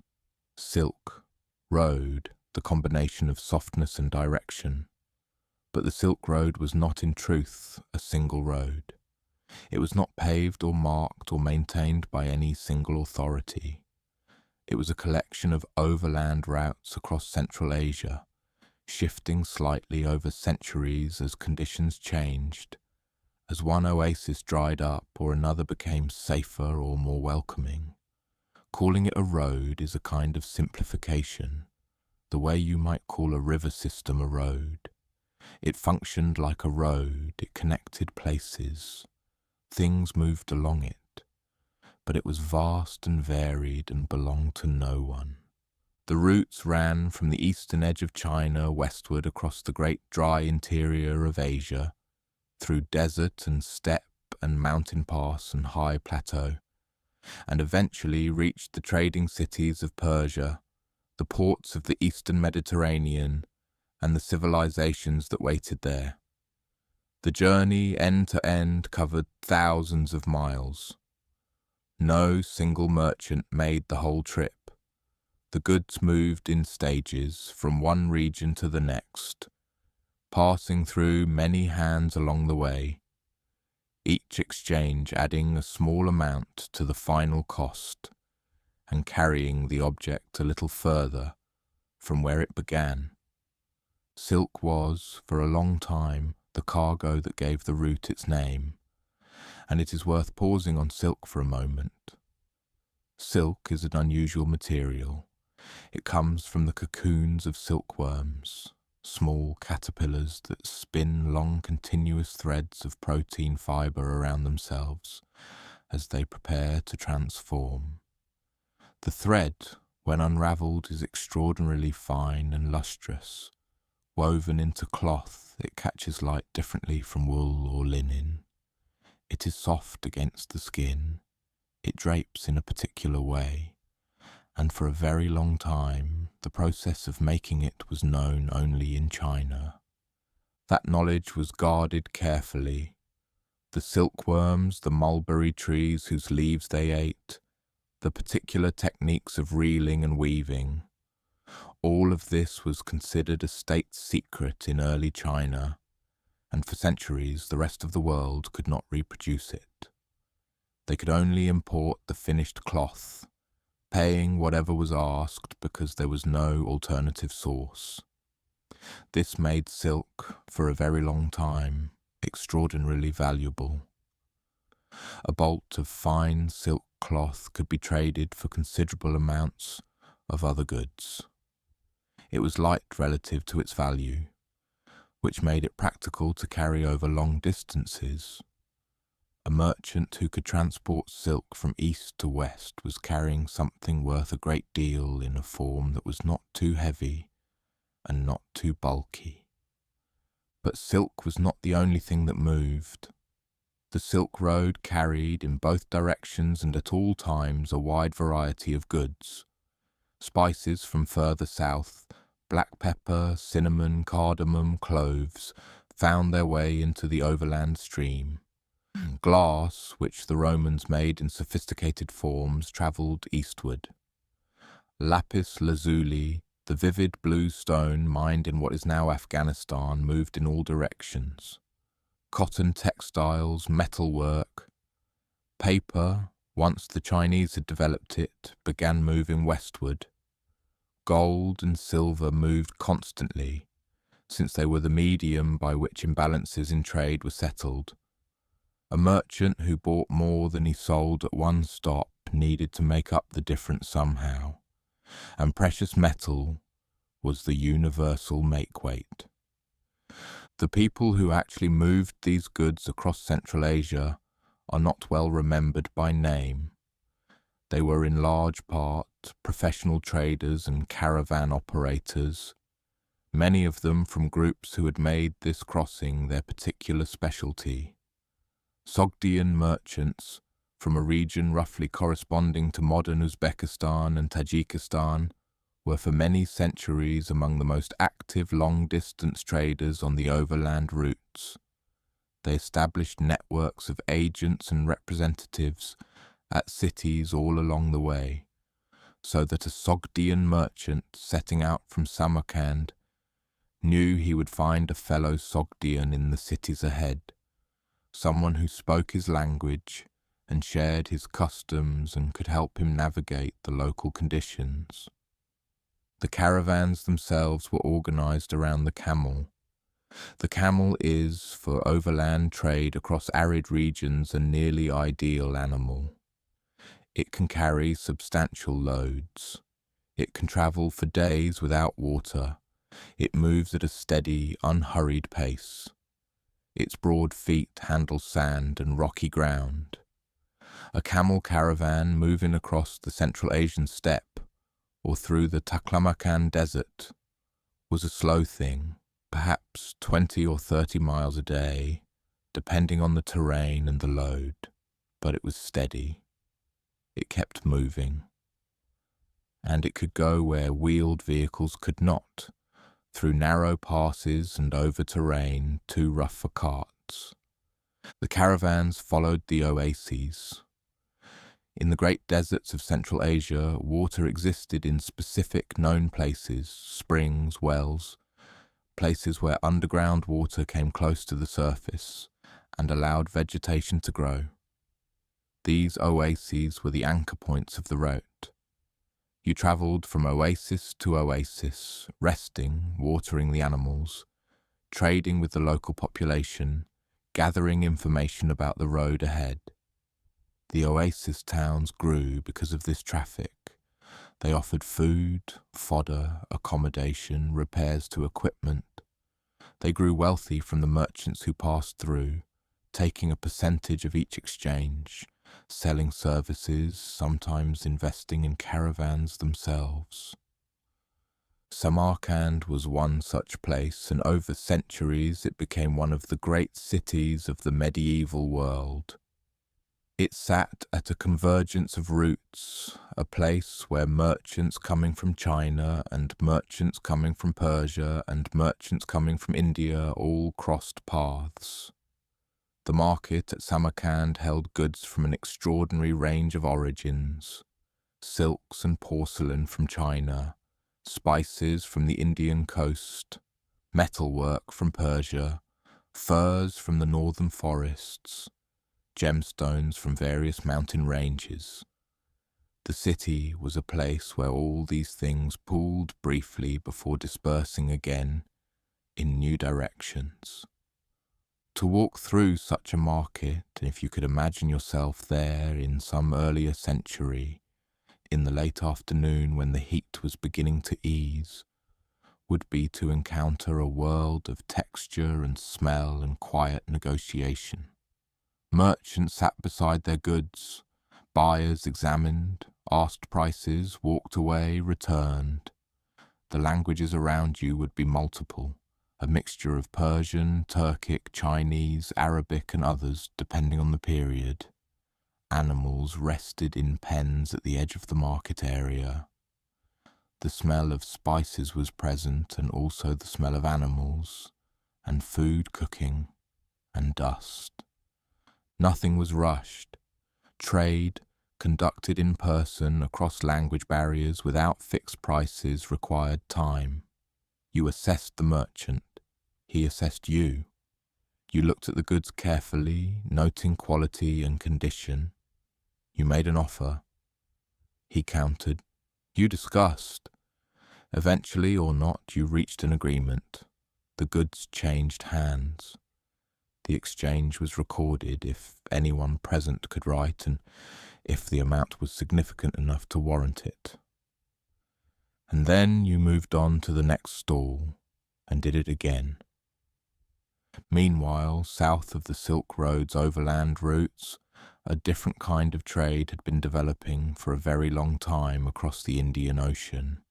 Speaker 1: Silk, road, the combination of softness and direction. But the Silk Road was not in truth a single road. It was not paved or marked or maintained by any single authority. It was a collection of overland routes across Central Asia, shifting slightly over centuries as conditions changed, as one oasis dried up or another became safer or more welcoming. Calling it a road is a kind of simplification, the way you might call a river system a road. It functioned like a road, it connected places. Things moved along it, but it was vast and varied and belonged to no one. The routes ran from the eastern edge of China westward across the great dry interior of Asia, through desert and steppe and mountain pass and high plateau, and eventually reached the trading cities of Persia, the ports of the eastern Mediterranean, and the civilizations that waited there. The journey, end to end, covered thousands of miles. No single merchant made the whole trip. The goods moved in stages from one region to the next, passing through many hands along the way, each exchange adding a small amount to the final cost and carrying the object a little further from where it began. Silk was, for a long time, the cargo that gave the route its name, and it is worth pausing on silk for a moment. Silk is an unusual material. It comes from the cocoons of silkworms, small caterpillars that spin long continuous threads of protein fibre around themselves as they prepare to transform. The thread, when unravelled, is extraordinarily fine and lustrous. Woven into cloth, it catches light differently from wool or linen. It is soft against the skin. It drapes in a particular way, and for a very long time the process of making it was known only in China. That knowledge was guarded carefully. The silkworms, the mulberry trees whose leaves they ate, the particular techniques of reeling and weaving, all of this was considered a state secret in early China, and for centuries the rest of the world could not reproduce it. They could only import the finished cloth, paying whatever was asked because there was no alternative source. This made silk, for a very long time, extraordinarily valuable. A bolt of fine silk cloth could be traded for considerable amounts of other goods. It was light relative to its value, which made it practical to carry over long distances. A merchant who could transport silk from east to west was carrying something worth a great deal in a form that was not too heavy and not too bulky. But silk was not the only thing that moved. The Silk Road carried in both directions and at all times a wide variety of goods. Spices from further south, black pepper, cinnamon, cardamom, cloves, found their way into the overland stream. Glass, which the Romans made in sophisticated forms, travelled eastward. Lapis lazuli, the vivid blue stone mined in what is now Afghanistan, moved in all directions. Cotton textiles, metalwork, paper, once the Chinese had developed it, began moving westward. Gold and silver moved constantly, since they were the medium by which imbalances in trade were settled. A merchant who bought more than he sold at one stop needed to make up the difference somehow, and precious metal was the universal make-weight. The people who actually moved these goods across Central Asia are not well remembered by name. They were in large part professional traders and caravan operators, many of them from groups who had made this crossing their particular specialty. Sogdian merchants from a region roughly corresponding to modern Uzbekistan and Tajikistan were for many centuries among the most active long-distance traders on the overland routes. They established networks of agents and representatives at cities all along the way, so that a Sogdian merchant setting out from Samarkand knew he would find a fellow Sogdian in the cities ahead, someone who spoke his language and shared his customs and could help him navigate the local conditions. The caravans themselves were organized around the camel. The camel is, for overland trade across arid regions, a nearly ideal animal. It can carry substantial loads. It can travel for days without water. It moves at a steady, unhurried pace. Its broad feet handle sand and rocky ground. A camel caravan moving across the Central Asian steppe or through the Taklamakan desert was a slow thing, perhaps 20 or 30 miles a day, depending on the terrain and the load, but it was steady. It kept moving. and it could go where wheeled vehicles could not, through narrow passes and over terrain too rough for carts. The caravans followed the oases. In the great deserts of Central Asia, water existed in specific known places, springs, wells, places where underground water came close to the surface and allowed vegetation to grow. These oases were the anchor points of the route. You travelled from oasis to oasis, resting, watering the animals, trading with the local population, gathering information about the road ahead. The oasis towns grew because of this traffic. They offered food, fodder, accommodation, repairs to equipment. They grew wealthy from the merchants who passed through, taking a percentage of each exchange, selling services, sometimes investing in caravans themselves. Samarkand was one such place, and over centuries it became one of the great cities of the medieval world. It sat at a convergence of routes, a place where merchants coming from China and merchants coming from Persia and merchants coming from India all crossed paths. The market at Samarkand held goods from an extraordinary range of origins: silks and porcelain from China, spices from the Indian coast, metalwork from Persia, furs from the northern forests, gemstones from various mountain ranges. The city was a place where all these things pooled briefly before dispersing again in new directions. To walk through such a market, if you could imagine yourself there in some earlier century, in the late afternoon when the heat was beginning to ease, would be to encounter a world of texture and smell and quiet negotiation. Merchants sat beside their goods, buyers examined, asked prices, walked away, returned. The languages around you would be multiple, a mixture of Persian, Turkic, Chinese, Arabic and others, depending on the period. Animals rested in pens at the edge of the market area. The smell of spices was present, and also the smell of animals, and food cooking, and dust. Nothing was rushed. Trade, conducted in person across language barriers without fixed prices, required time. You assessed the merchant. He assessed you. You looked at the goods carefully, noting quality and condition. You made an offer. He countered. You discussed. Eventually, or not, you reached an agreement. The goods changed hands. The exchange was recorded if anyone present could write, and if the amount was significant enough to warrant it. And then you moved on to the next stall and did it again. Meanwhile, south of the Silk Road's overland routes, a different kind of trade had been developing for a very long time across the Indian Ocean.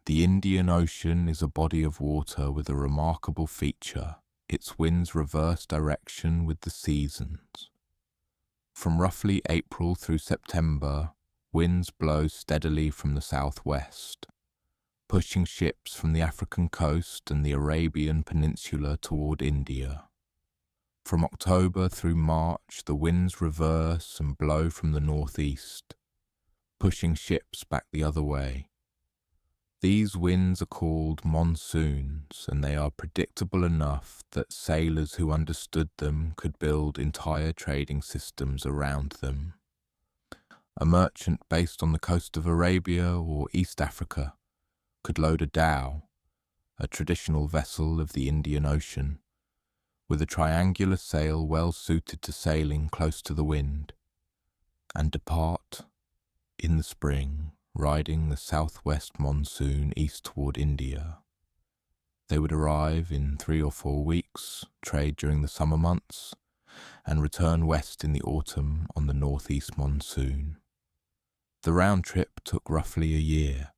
Speaker 1: The Indian Ocean is a body of water with a remarkable feature: its winds reverse direction with the seasons. From roughly April through September, winds blow steadily from the southwest, pushing ships from the African coast and the Arabian Peninsula toward India. From October through March, the winds reverse and blow from the northeast, pushing ships back the other way. These winds are called monsoons, and they are predictable enough that sailors who understood them could build entire trading systems around them. A merchant based on the coast of Arabia or East Africa could load a dhow, a traditional vessel of the Indian Ocean, with a triangular sail well suited to sailing close to the wind, and depart in the spring, riding the southwest monsoon east toward India. They would arrive in 3 or 4 weeks, trade during the summer months, and return west in the autumn on the northeast monsoon. The round trip took roughly a year.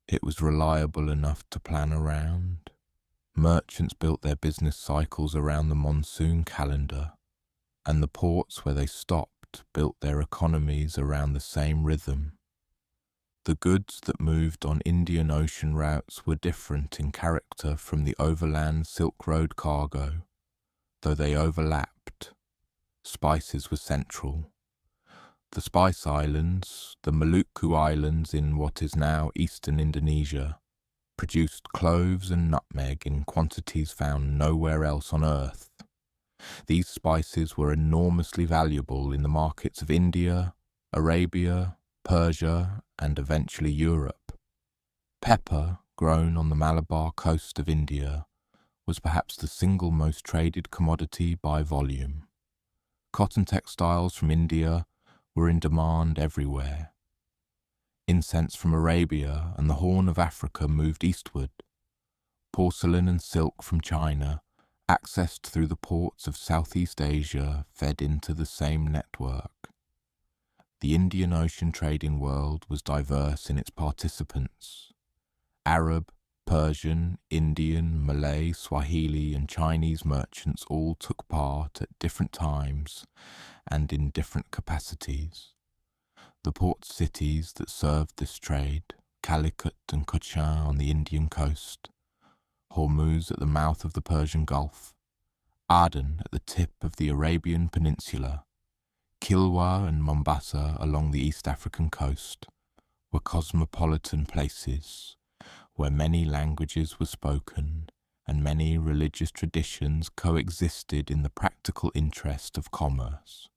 Speaker 1: It was reliable enough to plan around. Merchants built their business cycles around the monsoon calendar, and the ports where they stopped built their economies around the same rhythm. The goods that moved on Indian Ocean routes were different in character from the overland Silk Road cargo, though they overlapped. Spices were central. The Spice Islands, the Maluku Islands in what is now eastern Indonesia, produced cloves and nutmeg in quantities found nowhere else on earth. These spices were enormously valuable in the markets of India, Arabia, Persia, and eventually Europe. Pepper, grown on the Malabar coast of India, was perhaps the single most traded commodity by volume. Cotton textiles from India were in demand everywhere. Incense from Arabia and the Horn of Africa moved eastward. Porcelain and silk from China, accessed through the ports of Southeast Asia, fed into the same network. The Indian Ocean trading world was diverse in its participants. Arab, Persian, Indian, Malay, Swahili, and Chinese merchants all took part at different times and in different capacities. The port cities that served this trade, Calicut and Cochin on the Indian coast, Hormuz at the mouth of the Persian Gulf, Aden at the tip of the Arabian Peninsula, Kilwa and Mombasa along the East African coast, were cosmopolitan places where many languages were spoken and many religious traditions coexisted in the practical interest of commerce.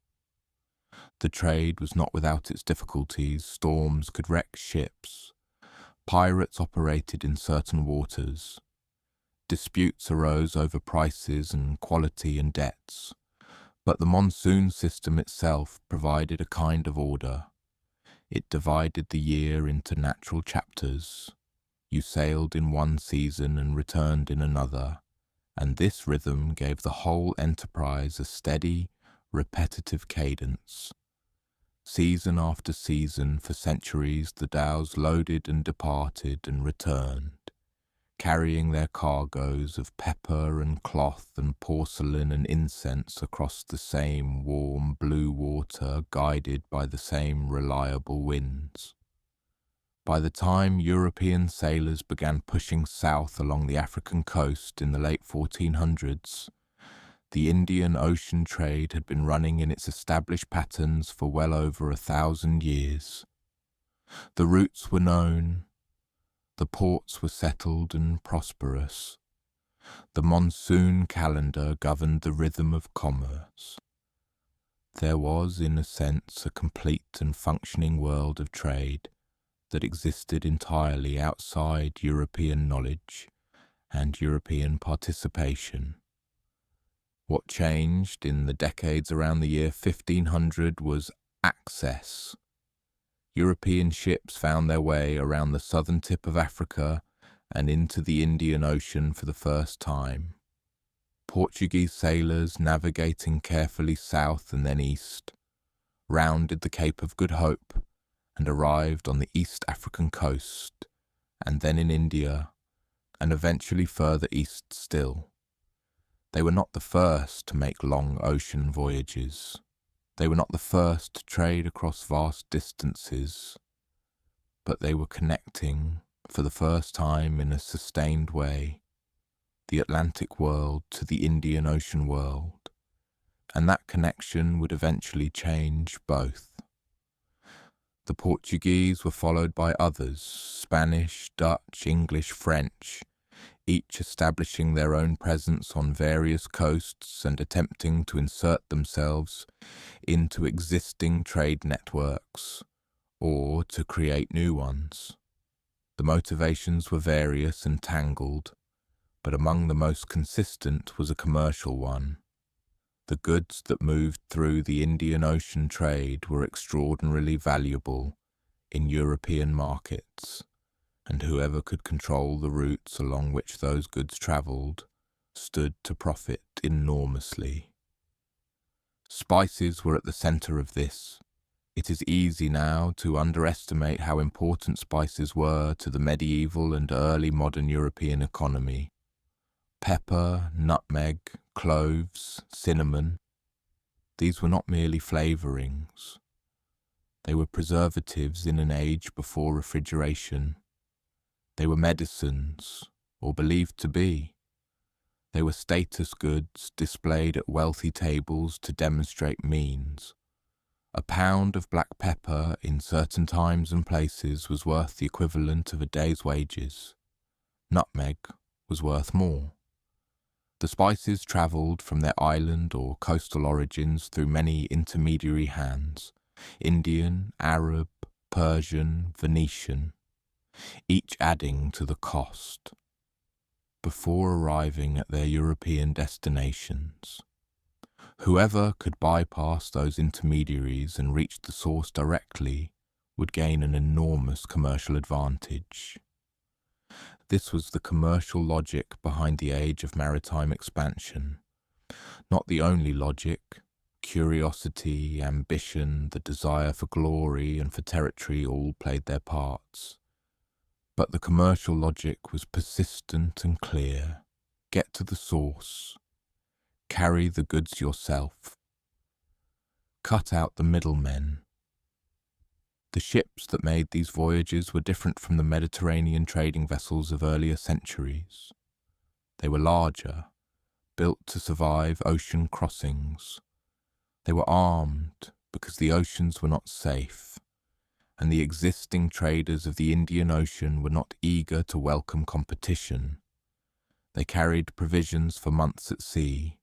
Speaker 1: The trade was not without its difficulties. Storms could wreck ships. Pirates operated in certain waters. Disputes arose over prices and quality and debts. But the monsoon system itself provided a kind of order. It divided the year into natural chapters. You sailed in one season and returned in another, and this rhythm gave the whole enterprise a steady, repetitive cadence. Season after season for centuries the dhows loaded and departed and returned, carrying their cargoes of pepper and cloth and porcelain and incense across the same warm blue water, guided by the same reliable winds. By the time European sailors began pushing south along the African coast in the late 1400s, the Indian Ocean trade had been running in its established patterns for well over 1,000 years. The routes were known, the ports were settled and prosperous. The monsoon calendar governed the rhythm of commerce. There was, in a sense, a complete and functioning world of trade that existed entirely outside European knowledge and European participation. What changed in the decades around the year 1500 was access. European ships found their way around the southern tip of Africa and into the Indian Ocean for the first time. Portuguese sailors, navigating carefully south and then east, rounded the Cape of Good Hope and arrived on the East African coast, and then in India, and eventually further east still. They were not the first to make long ocean voyages. They were not the first to trade across vast distances, but they were connecting, for the first time in a sustained way, the Atlantic world to the Indian Ocean world, and that connection would eventually change both. The Portuguese were followed by others, Spanish, Dutch, English, French, each establishing their own presence on various coasts and attempting to insert themselves into existing trade networks, or to create new ones. The motivations were various and tangled, but among the most consistent was a commercial one. The goods that moved through the Indian Ocean trade were extraordinarily valuable in European markets, and whoever could control the routes along which those goods travelled stood to profit enormously. Spices were at the centre of this. It is easy now to underestimate how important spices were to the medieval and early modern European economy. Pepper, nutmeg, cloves, cinnamon, these were not merely flavourings. They were preservatives in an age before refrigeration. They were medicines, or believed to be. They were status goods displayed at wealthy tables to demonstrate means. A pound of black pepper in certain times and places was worth the equivalent of a day's wages. Nutmeg was worth more. The spices travelled from their island or coastal origins through many intermediary hands: Indian, Arab, Persian, Venetian, each adding to the cost, before arriving at their European destinations. Whoever could bypass those intermediaries and reach the source directly would gain an enormous commercial advantage. This was the commercial logic behind the age of maritime expansion. Not the only logic. Curiosity, ambition, the desire for glory and for territory all played their parts. But the commercial logic was persistent and clear. Get to the source. Carry the goods yourself. Cut out the middlemen. The ships that made these voyages were different from the Mediterranean trading vessels of earlier centuries. They were larger, built to survive ocean crossings. They were armed because the oceans were not safe, and the existing traders of the Indian Ocean were not eager to welcome competition. They carried provisions for months at sea.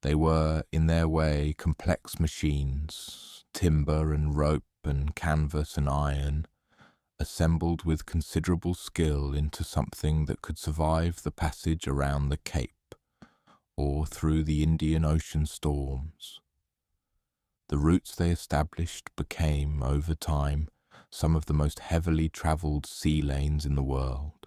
Speaker 1: They were, in their way, complex machines, timber and rope and canvas and iron, assembled with considerable skill into something that could survive the passage around the Cape or through the Indian Ocean storms. The routes they established became, over time, some of the most heavily travelled sea lanes in the world.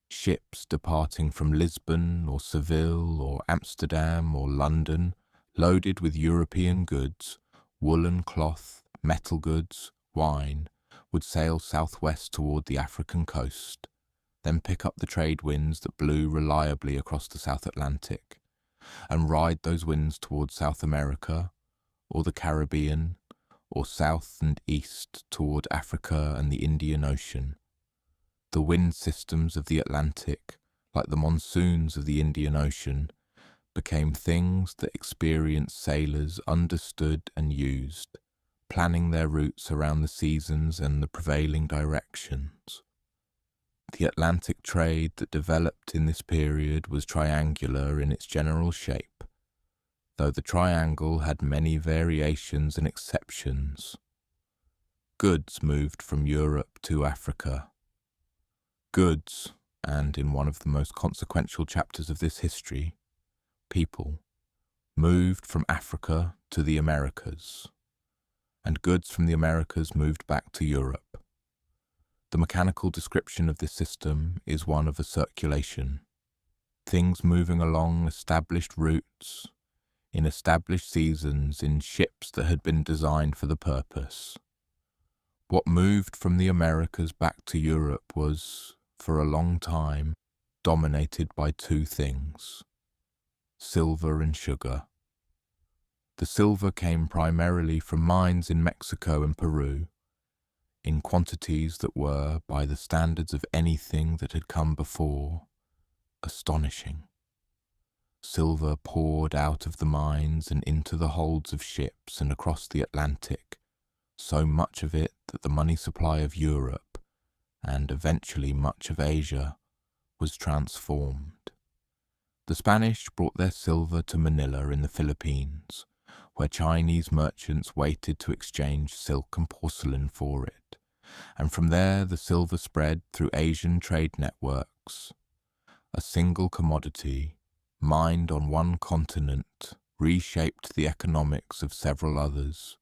Speaker 1: Ships departing from Lisbon or Seville or Amsterdam or London, loaded with European goods, woolen cloth, metal goods, wine, would sail southwest toward the African coast, then pick up the trade winds that blew reliably across the South Atlantic, and ride those winds toward South America, or the Caribbean, or south and east toward Africa and the Indian Ocean. The wind systems of the Atlantic, like the monsoons of the Indian Ocean, became things that experienced sailors understood and used, planning their routes around the seasons and the prevailing directions. The Atlantic trade that developed in this period was triangular in its general shape, though the triangle had many variations and exceptions. Goods moved from Europe to Africa. Goods, and in one of the most consequential chapters of this history, people, moved from Africa to the Americas, and goods from the Americas moved back to Europe. The mechanical description of this system is one of a circulation, things moving along established routes, in established seasons, in ships that had been designed for the purpose. What moved from the Americas back to Europe was, for a long time, dominated by two things: silver and sugar. The silver came primarily from mines in Mexico and Peru, in quantities that were, by the standards of anything that had come before, astonishing. Silver poured out of the mines and into the holds of ships and across the Atlantic, so much of it that the money supply of Europe, and eventually much of Asia, was transformed. The Spanish brought their silver to Manila in the Philippines, where Chinese merchants waited to exchange silk and porcelain for it, and from there the silver spread through Asian trade networks. A single commodity, mined on one continent, reshaped the economics of several others.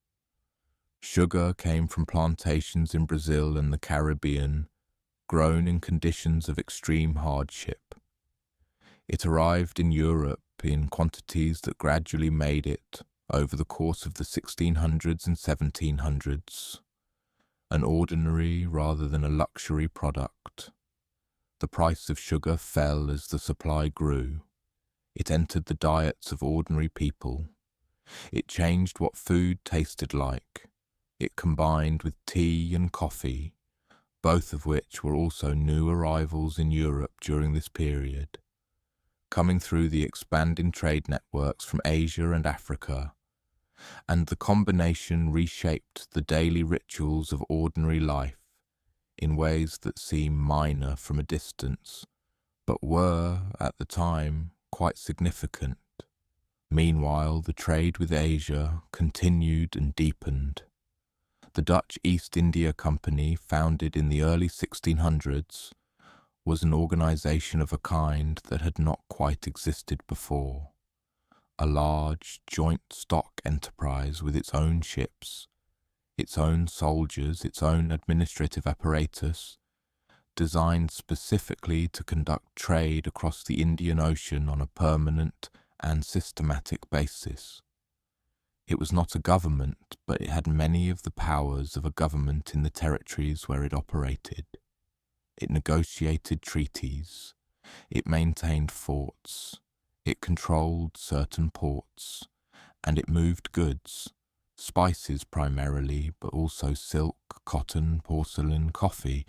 Speaker 1: Sugar came from plantations in Brazil and the Caribbean, grown in conditions of extreme hardship. It arrived in Europe in quantities that gradually made it, over the course of the 1600s and 1700s, an ordinary rather than a luxury product. The price of sugar fell as the supply grew. It entered the diets of ordinary people. It changed what food tasted like. It combined with tea and coffee, both of which were also new arrivals in Europe during this period, coming through the expanding trade networks from Asia and Africa, and the combination reshaped the daily rituals of ordinary life in ways that seem minor from a distance, but were, at the time, quite significant. Meanwhile, the trade with Asia continued and deepened. The Dutch East India Company, founded in the early 1600s, was an organization of a kind that had not quite existed before. A large, joint stock enterprise with its own ships, its own soldiers, its own administrative apparatus, designed specifically to conduct trade across the Indian Ocean on a permanent and systematic basis. It was not a government, but it had many of the powers of a government in the territories where it operated. It negotiated treaties, it maintained forts, it controlled certain ports, and it moved goods, spices primarily, but also silk, cotton, porcelain, coffee,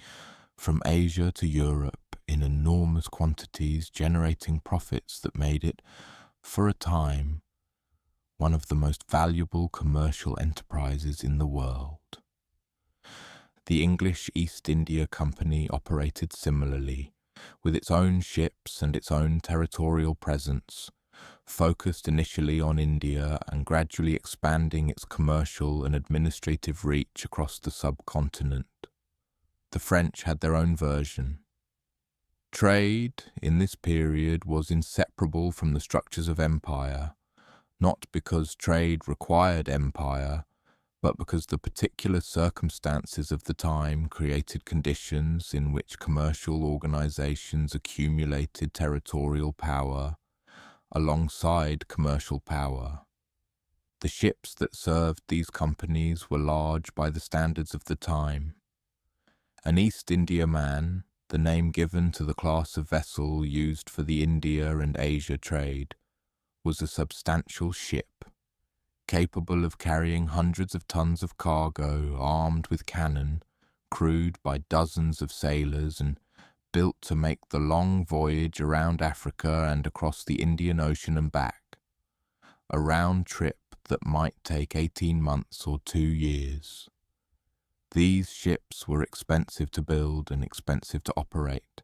Speaker 1: from Asia to Europe in enormous quantities, generating profits that made it, for a time, one of the most valuable commercial enterprises in the world. The English East India Company operated similarly, with its own ships and its own territorial presence, focused initially on India and gradually expanding its commercial and administrative reach across the subcontinent. The French had their own version. Trade, in this period, was inseparable from the structures of empire, not because trade required empire, but because the particular circumstances of the time created conditions in which commercial organizations accumulated territorial power alongside commercial power. The ships that served these companies were large by the standards of the time. An East India man, the name given to the class of vessel used for the India and Asia trade, was a substantial ship, capable of carrying hundreds of tons of cargo, armed with cannon, crewed by dozens of sailors, and built to make the long voyage around Africa and across the Indian Ocean and back, a round trip that might take 18 months or 2 years. These ships were expensive to build and expensive to operate,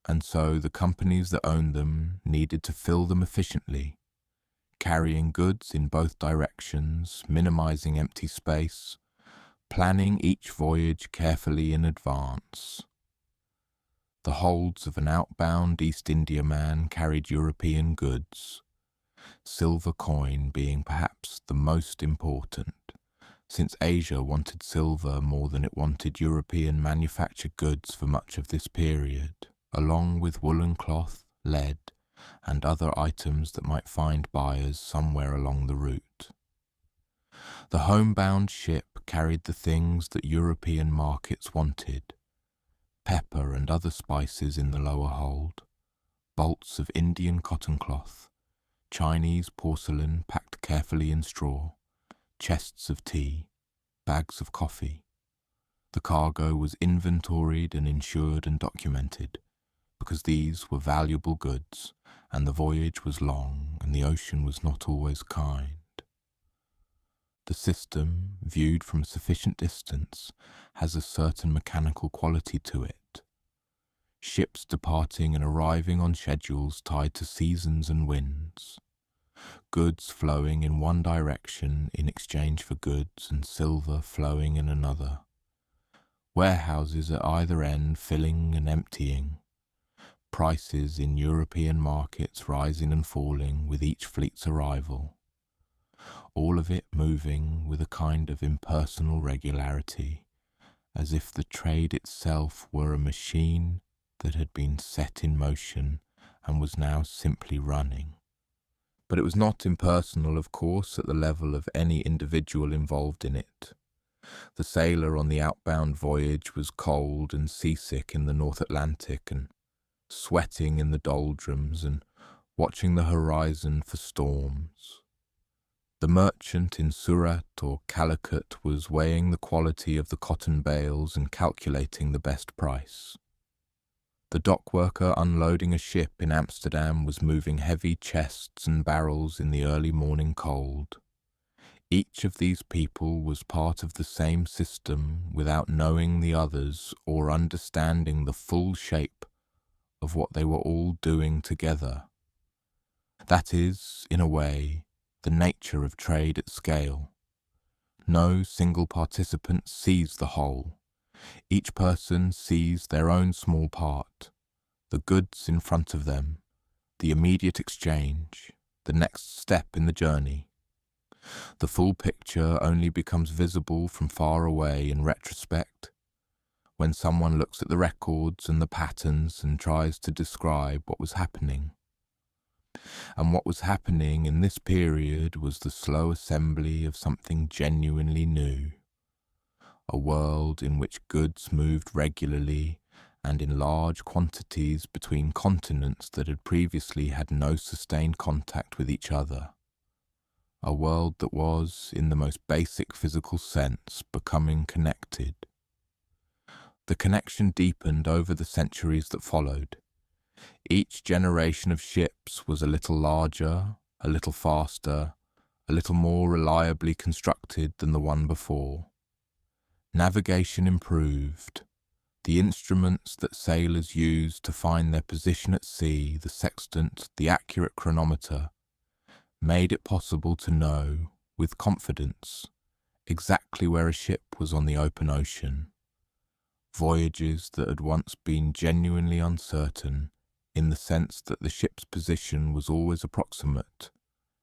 Speaker 1: and so the companies that owned them needed to fill them efficiently, carrying goods in both directions, minimizing empty space, planning each voyage carefully in advance. The holds of an outbound East India man carried European goods, silver coin being perhaps the most important, since Asia wanted silver more than it wanted European manufactured goods for much of this period, along with woolen cloth, lead, and other items that might find buyers somewhere along the route. The homebound ship carried the things that European markets wanted: pepper and other spices in the lower hold, bolts of Indian cotton cloth, Chinese porcelain packed carefully in straw, chests of tea, bags of coffee. The cargo was inventoried and insured and documented, because these were valuable goods, and the voyage was long, and the ocean was not always kind. The system, viewed from a sufficient distance, has a certain mechanical quality to it. Ships departing and arriving on schedules tied to seasons and winds. Goods flowing in one direction in exchange for goods, and silver flowing in another. Warehouses at either end filling and emptying. Prices in European markets rising and falling with each fleet's arrival. All of it moving with a kind of impersonal regularity, as if the trade itself were a machine that had been set in motion and was now simply running. But it was not impersonal, of course, at the level of any individual involved in it. The sailor on the outbound voyage was cold and seasick in the North Atlantic, and sweating in the doldrums and watching the horizon for storms. The merchant in Surat or Calicut was weighing the quality of the cotton bales and calculating the best price. The dock worker unloading a ship in Amsterdam was moving heavy chests and barrels in the early morning cold. Each of these people was part of the same system without knowing the others or understanding the full shape of what they were all doing together. That is, in a way, the nature of trade at scale. No single participant sees the whole. Each person sees their own small part, the goods in front of them, the immediate exchange, the next step in the journey. The full picture only becomes visible from far away in retrospect, when someone looks at the records and the patterns and tries to describe what was happening. And what was happening in this period was the slow assembly of something genuinely new. A world in which goods moved regularly and in large quantities between continents that had previously had no sustained contact with each other. A world that was, in the most basic physical sense, becoming connected. The connection deepened over the centuries that followed. Each generation of ships was a little larger, a little faster, a little more reliably constructed than the one before. Navigation improved. The instruments that sailors used to find their position at sea, the sextant, the accurate chronometer, made it possible to know, with confidence, exactly where a ship was on the open ocean. Voyages that had once been genuinely uncertain, in the sense that the ship's position was always approximate,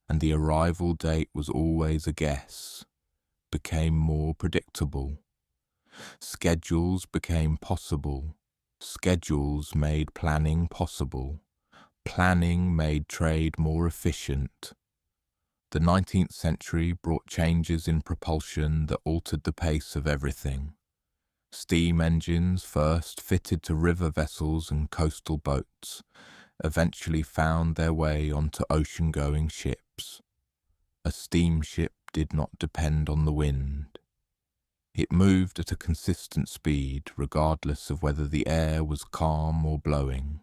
Speaker 1: and the arrival date was always a guess, became more predictable. Schedules became possible. Schedules made planning possible. Planning made trade more efficient. The 19th century brought changes in propulsion that altered the pace of everything. Steam engines, first fitted to river vessels and coastal boats, eventually found their way onto ocean-going ships. A steamship did not depend on the wind. It moved at a consistent speed, regardless of whether the air was calm or blowing.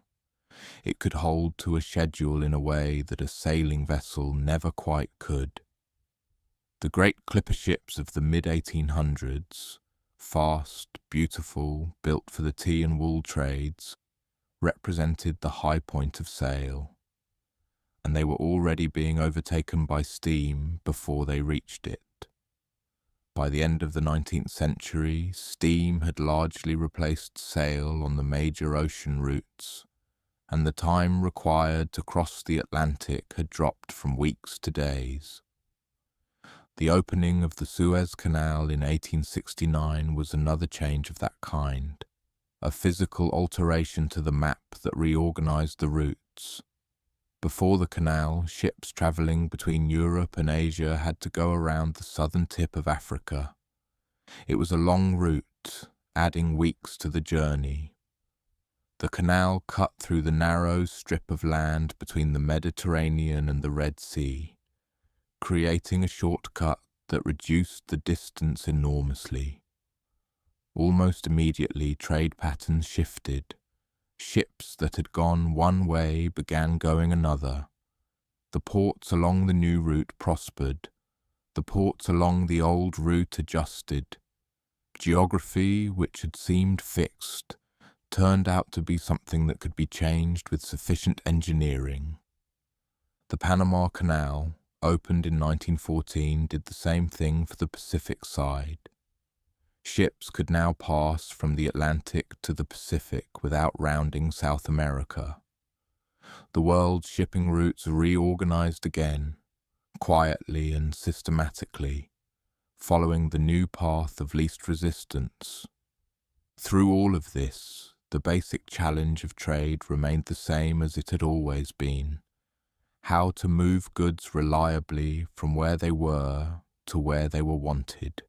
Speaker 1: It could hold to a schedule in a way that a sailing vessel never quite could. The great clipper ships of the mid-1800s, fast, beautiful, built for the tea and wool trades, represented the high point of sail, and they were already being overtaken by steam before they reached it. By the end of the 19th century, steam had largely replaced sail on the major ocean routes, and the time required to cross the Atlantic had dropped from weeks to days. The opening of the Suez Canal in 1869 was another change of that kind, a physical alteration to the map that reorganized the routes. Before the canal, ships traveling between Europe and Asia had to go around the southern tip of Africa. It was a long route, adding weeks to the journey. The canal cut through the narrow strip of land between the Mediterranean and the Red Sea, creating a shortcut that reduced the distance enormously. Almost immediately, trade patterns shifted. Ships that had gone one way began going another. The ports along the new route prospered. The ports along the old route adjusted. Geography, which had seemed fixed, turned out to be something that could be changed with sufficient engineering. The Panama Canal, opened in 1914, did the same thing for the Pacific side. Ships could now pass from the Atlantic to the Pacific without rounding South America. The world's shipping routes reorganized again, quietly and systematically, following the new path of least resistance. Through all of this, the basic challenge of trade remained the same as it had always been: how to move goods reliably from where they were to where they were wanted,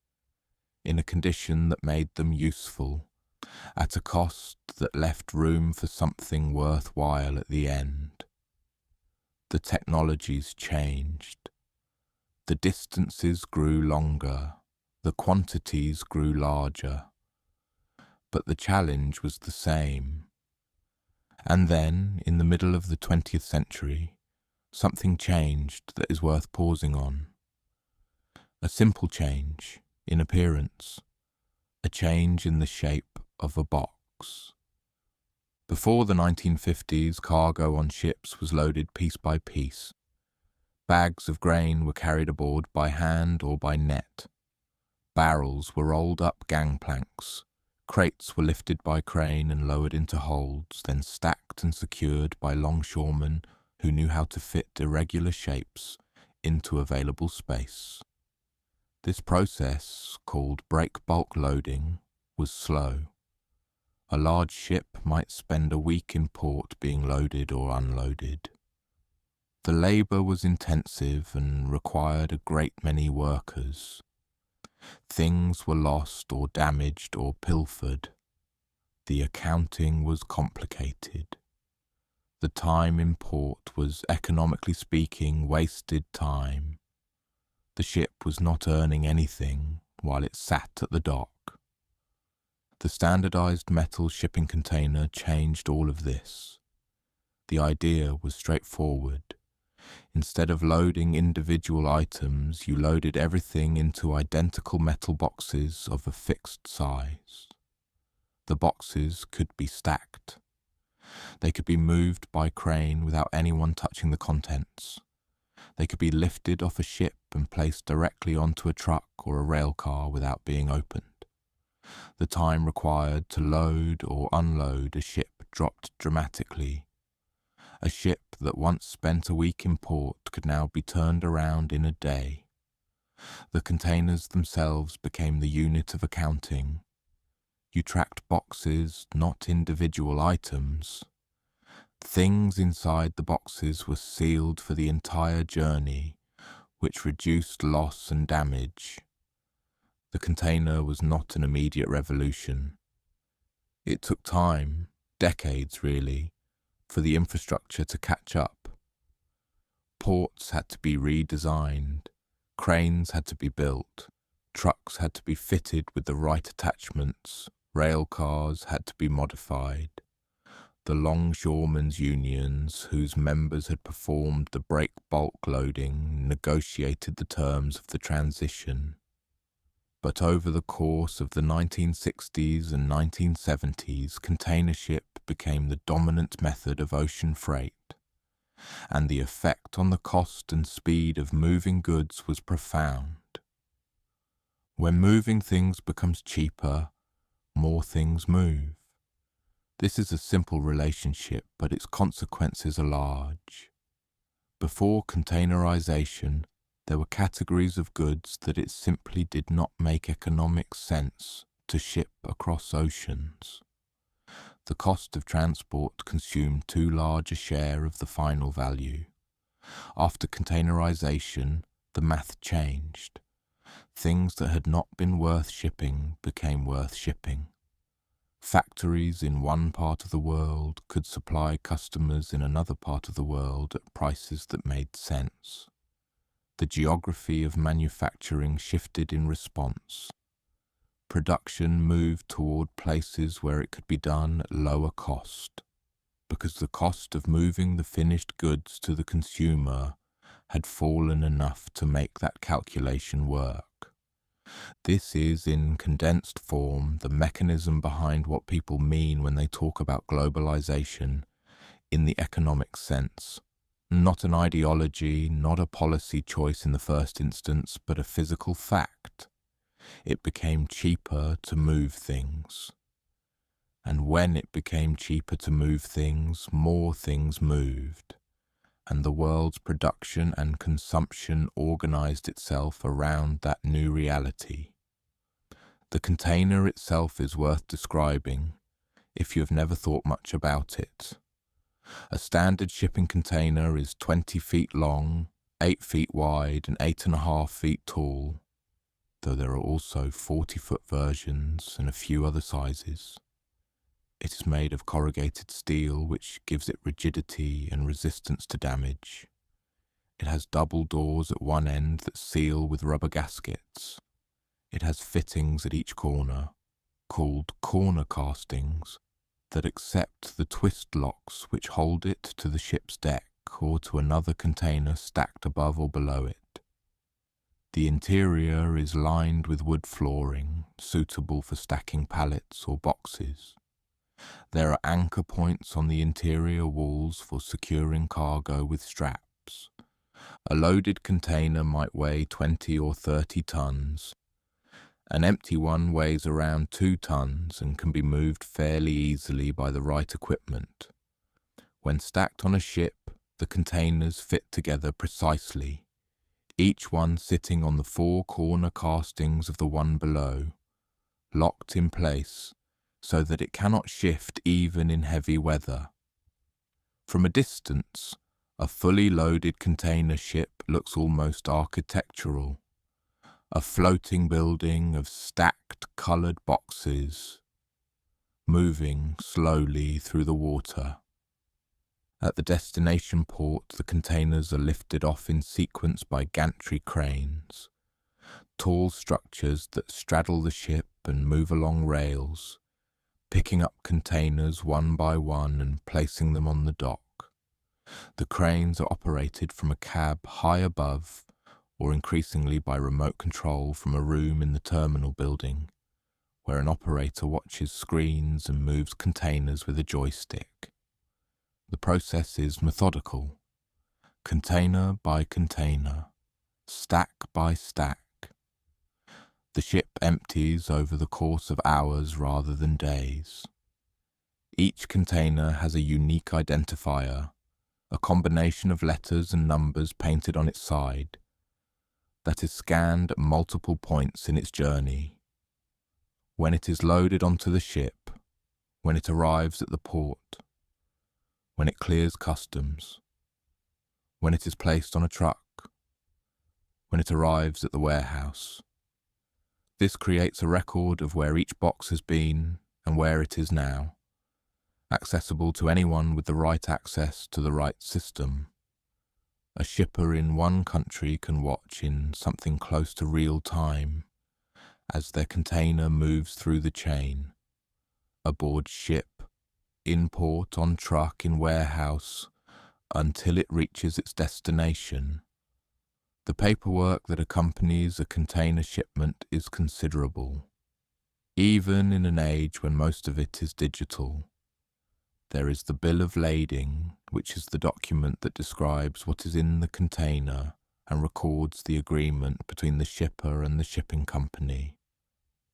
Speaker 1: in a condition that made them useful, at a cost that left room for something worthwhile at the end. The technologies changed. The distances grew longer, the quantities grew larger, but the challenge was the same. And then, in the middle of the 20th century, something changed that is worth pausing on. A simple change in appearance, a change in the shape of a box. Before the 1950s, cargo on ships was loaded piece by piece. Bags of grain were carried aboard by hand or by net. Barrels were rolled up gangplanks. Crates were lifted by crane and lowered into holds, then stacked and secured by longshoremen who knew how to fit irregular shapes into available space. This process, called break bulk loading, was slow. A large ship might spend a week in port being loaded or unloaded. The labour was intensive and required a great many workers. Things were lost or damaged or pilfered. The accounting was complicated. The time in port was, economically speaking, wasted time. The ship was not earning anything while it sat at the dock. The standardized metal shipping container changed all of this. The idea was straightforward. Instead of loading individual items, you loaded everything into identical metal boxes of a fixed size. The boxes could be stacked. They could be moved by crane without anyone touching the contents. They could be lifted off a ship and placed directly onto a truck or a rail car without being opened. The time required to load or unload a ship dropped dramatically. A ship that once spent a week in port could now be turned around in a day. The containers themselves became the unit of accounting. You tracked boxes, not individual items. Things inside the boxes were sealed for the entire journey, which reduced loss and damage. The container was not an immediate revolution. It took time, decades really, for the infrastructure to catch up. Ports had to be redesigned, cranes had to be built, trucks had to be fitted with the right attachments, rail cars had to be modified. The longshoremen's unions, whose members had performed the break bulk loading, negotiated the terms of the transition. But over the course of the 1960s and 1970s, container ship became the dominant method of ocean freight, and the effect on the cost and speed of moving goods was profound. When moving things becomes cheaper, more things move. This is a simple relationship, but its consequences are large. Before containerization, there were categories of goods that it simply did not make economic sense to ship across oceans. The cost of transport consumed too large a share of the final value. After containerization, the math changed. Things that had not been worth shipping became worth shipping. Factories in one part of the world could supply customers in another part of the world at prices that made sense. The geography of manufacturing shifted in response. Production moved toward places where it could be done at lower cost, because the cost of moving the finished goods to the consumer had fallen enough to make that calculation work. This is, in condensed form, the mechanism behind what people mean when they talk about globalization in the economic sense. Not an ideology, not a policy choice in the first instance, but a physical fact. It became cheaper to move things. And when it became cheaper to move things, more things moved. And the world's production and consumption organized itself around that new reality. The container itself is worth describing if you have never thought much about it. A standard shipping container is 20 feet long, 8 feet wide and 8.5 feet tall, though there are also 40-foot versions and a few other sizes. It is made of corrugated steel, which gives it rigidity and resistance to damage. It has double doors at one end that seal with rubber gaskets. It has fittings at each corner, called corner castings, that accept the twist locks which hold it to the ship's deck or to another container stacked above or below it. The interior is lined with wood flooring, suitable for stacking pallets or boxes. There are anchor points on the interior walls for securing cargo with straps. A loaded container might weigh 20 or 30 tons. An empty one weighs around 2 tons and can be moved fairly easily by the right equipment. When stacked on a ship, the containers fit together precisely, each one sitting on the 4 corner castings of the one below, locked in place so that it cannot shift even in heavy weather. From a distance, a fully loaded container ship looks almost architectural, a floating building of stacked coloured boxes, moving slowly through the water. At the destination port, the containers are lifted off in sequence by gantry cranes, tall structures that straddle the ship and move along rails, picking up containers one by one and placing them on the dock. The cranes are operated from a cab high above, or increasingly by remote control from a room in the terminal building, where an operator watches screens and moves containers with a joystick. The process is methodical, container by container, stack by stack. The ship empties over the course of hours rather than days. Each container has a unique identifier, a combination of letters and numbers painted on its side, that is scanned at multiple points in its journey. When it is loaded onto the ship, when it arrives at the port, when it clears customs, when it is placed on a truck, when it arrives at the warehouse. This creates a record of where each box has been and where it is now, accessible to anyone with the right access to the right system. A shipper in one country can watch in something close to real time as their container moves through the chain, aboard ship, in port, on truck, in warehouse, until it reaches its destination. The paperwork that accompanies a container shipment is considerable, even in an age when most of it is digital. There is the bill of lading, which is the document that describes what is in the container and records the agreement between the shipper and the shipping company.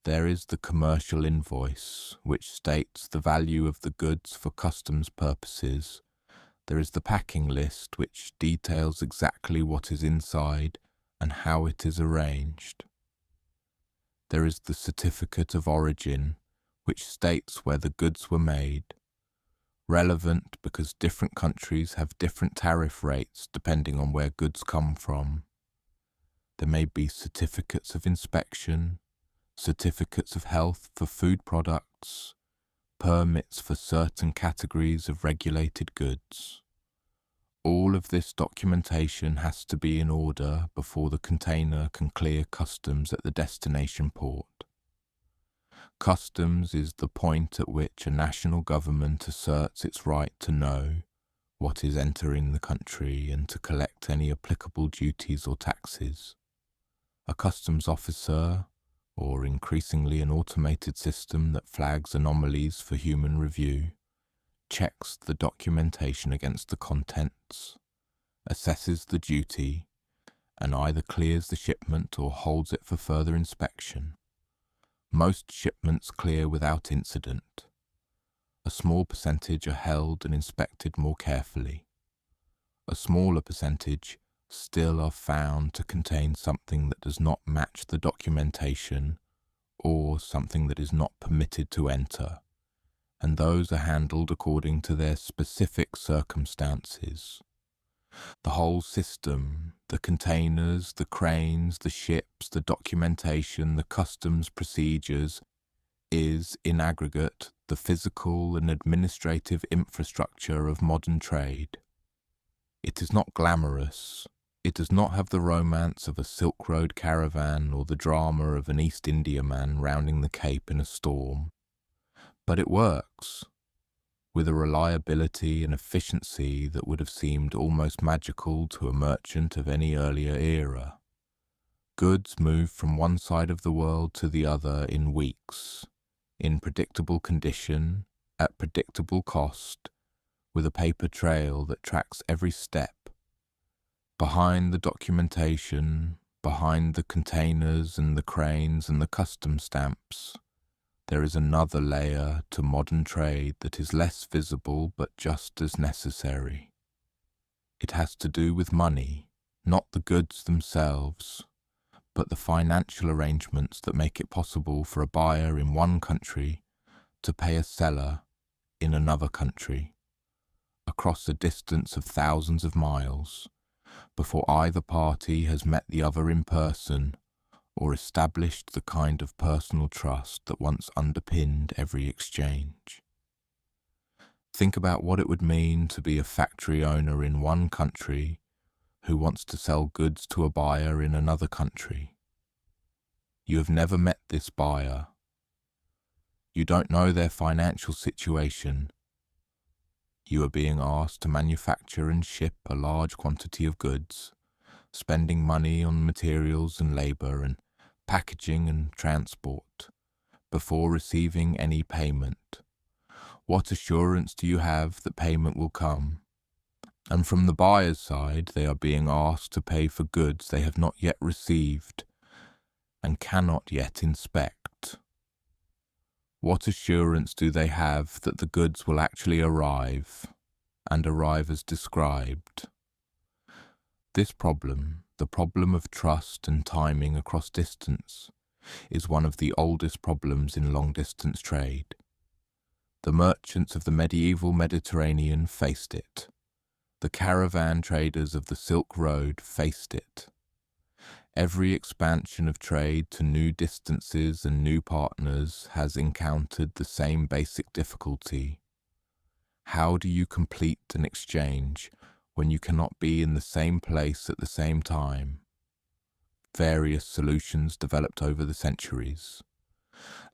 Speaker 1: There is the commercial invoice, which states the value of the goods for customs purposes. There is the packing list, which details exactly what is inside and how it is arranged. There is the certificate of origin, which states where the goods were made, relevant because different countries have different tariff rates depending on where goods come from. There may be certificates of inspection, certificates of health for food products, permits for certain categories of regulated goods. All of this documentation has to be in order before the container can clear customs at the destination port. Customs is the point at which a national government asserts its right to know what is entering the country and to collect any applicable duties or taxes. A customs officer, or increasingly an automated system that flags anomalies for human review, checks the documentation against the contents, assesses the duty, and either clears the shipment or holds it for further inspection. Most shipments clear without incident. A small percentage are held and inspected more carefully. A smaller percentage still are found to contain something that does not match the documentation or something that is not permitted to enter, and those are handled according to their specific circumstances. The whole system, the containers, the cranes, the ships, the documentation, the customs procedures, is, in aggregate, the physical and administrative infrastructure of modern trade. It is not glamorous, It does not have the romance of a Silk Road caravan or the drama of an East Indiaman rounding the Cape in a storm, but it works with a reliability and efficiency that would have seemed almost magical to a merchant of any earlier era. Goods move from one side of the world to the other in weeks, in predictable condition, at predictable cost, with a paper trail that tracks every step. Behind the documentation, behind the containers and the cranes and the custom stamps, there is another layer to modern trade that is less visible but just as necessary. It has to do with money, not the goods themselves, but the financial arrangements that make it possible for a buyer in one country to pay a seller in another country, across a distance of thousands of miles, before either party has met the other in person or established the kind of personal trust that once underpinned every exchange. Think about what it would mean to be a factory owner in one country who wants to sell goods to a buyer in another country. You have never met this buyer. You don't know their financial situation. You are being asked to manufacture and ship a large quantity of goods, spending money on materials and labour and packaging and transport, before receiving any payment. What assurance do you have that payment will come? And from the buyer's side, they are being asked to pay for goods they have not yet received and cannot yet inspect. What assurance do they have that the goods will actually arrive, and arrive as described? This problem, the problem of trust and timing across distance, is one of the oldest problems in long-distance trade. The merchants of the medieval Mediterranean faced it. The caravan traders of the Silk Road faced it. Every expansion of trade to new distances and new partners has encountered the same basic difficulty. How do you complete an exchange when you cannot be in the same place at the same time? Various solutions developed over the centuries.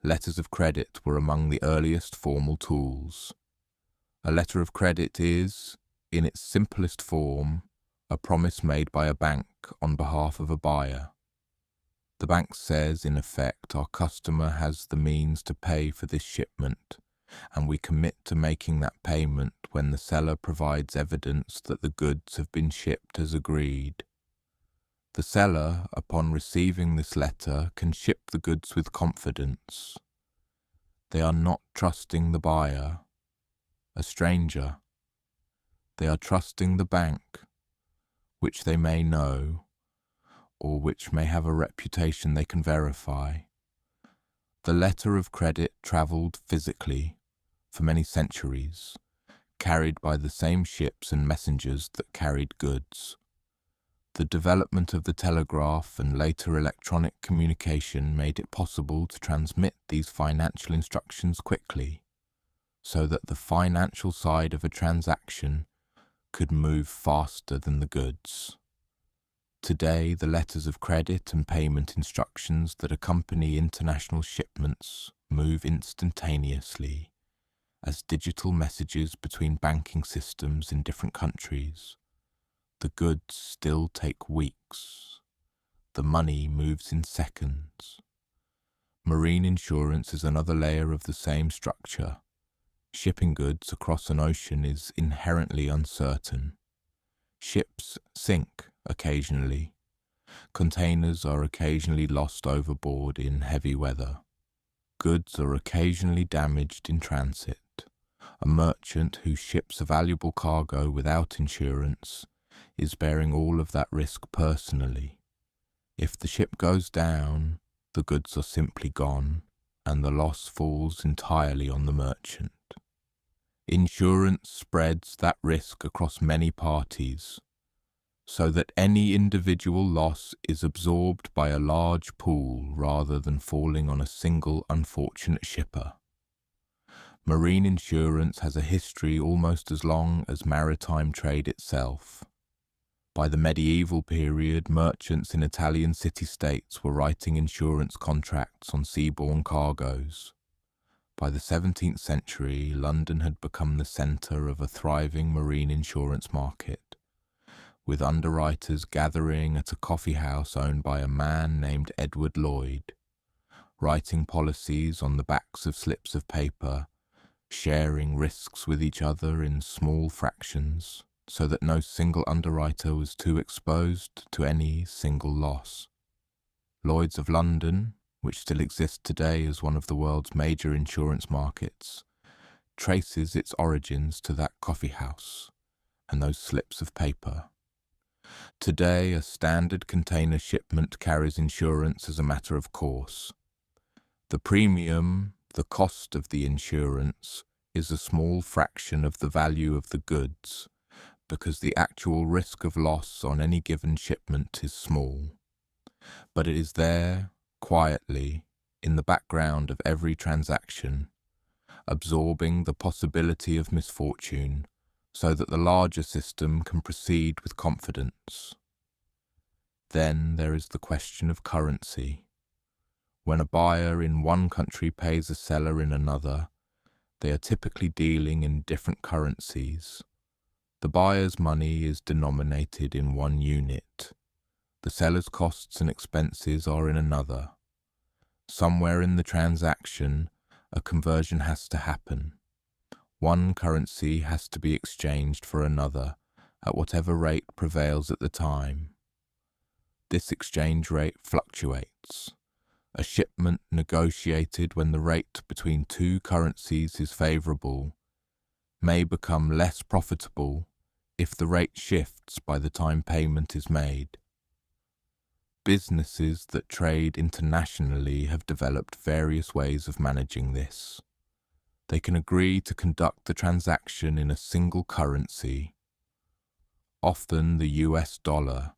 Speaker 1: Letters of credit were among the earliest formal tools. A letter of credit is, in its simplest form, a promise made by a bank on behalf of a buyer. The bank says, in effect, our customer has the means to pay for this shipment, and we commit to making that payment when the seller provides evidence that the goods have been shipped as agreed. The seller, upon receiving this letter, can ship the goods with confidence. They are not trusting the buyer, a stranger. They are trusting the bank, which they may know, or which may have a reputation they can verify. The letter of credit travelled physically for many centuries, carried by the same ships and messengers that carried goods. The development of the telegraph and later electronic communication made it possible to transmit these financial instructions quickly, so that the financial side of a transaction could move faster than the goods. Today, the letters of credit and payment instructions that accompany international shipments move instantaneously as digital messages between banking systems in different countries. The goods still take weeks. The money moves in seconds. Marine insurance is another layer of the same structure. Shipping goods across an ocean is inherently uncertain. Ships sink occasionally. Containers are occasionally lost overboard in heavy weather. Goods are occasionally damaged in transit. A merchant who ships a valuable cargo without insurance is bearing all of that risk personally. If the ship goes down, the goods are simply gone, and the loss falls entirely on the merchant. Insurance spreads that risk across many parties, so that any individual loss is absorbed by a large pool rather than falling on a single unfortunate shipper. Marine insurance has a history almost as long as maritime trade itself. By the medieval period, merchants in Italian city-states were writing insurance contracts on seaborne cargoes. By the 17th century, London had become the centre of a thriving marine insurance market, with underwriters gathering at a coffee house owned by a man named Edward Lloyd, writing policies on the backs of slips of paper, sharing risks with each other in small fractions, so that no single underwriter was too exposed to any single loss. Lloyd's of London, which still exists today as one of the world's major insurance markets, traces its origins to that coffee house and those slips of paper. Today, a standard container shipment carries insurance as a matter of course. The premium, the cost of the insurance, is a small fraction of the value of the goods, because the actual risk of loss on any given shipment is small. But it is there, quietly, in the background of every transaction, absorbing the possibility of misfortune, so that the larger system can proceed with confidence. Then there is the question of currency. When a buyer in one country pays a seller in another, they are typically dealing in different currencies. The buyer's money is denominated in one unit. The seller's costs and expenses are in another. Somewhere in the transaction, a conversion has to happen. One currency has to be exchanged for another at whatever rate prevails at the time. This exchange rate fluctuates. A shipment negotiated when the rate between two currencies is favourable may become less profitable if the rate shifts by the time payment is made. Businesses that trade internationally have developed various ways of managing this. They can agree to conduct the transaction in a single currency, often the US dollar,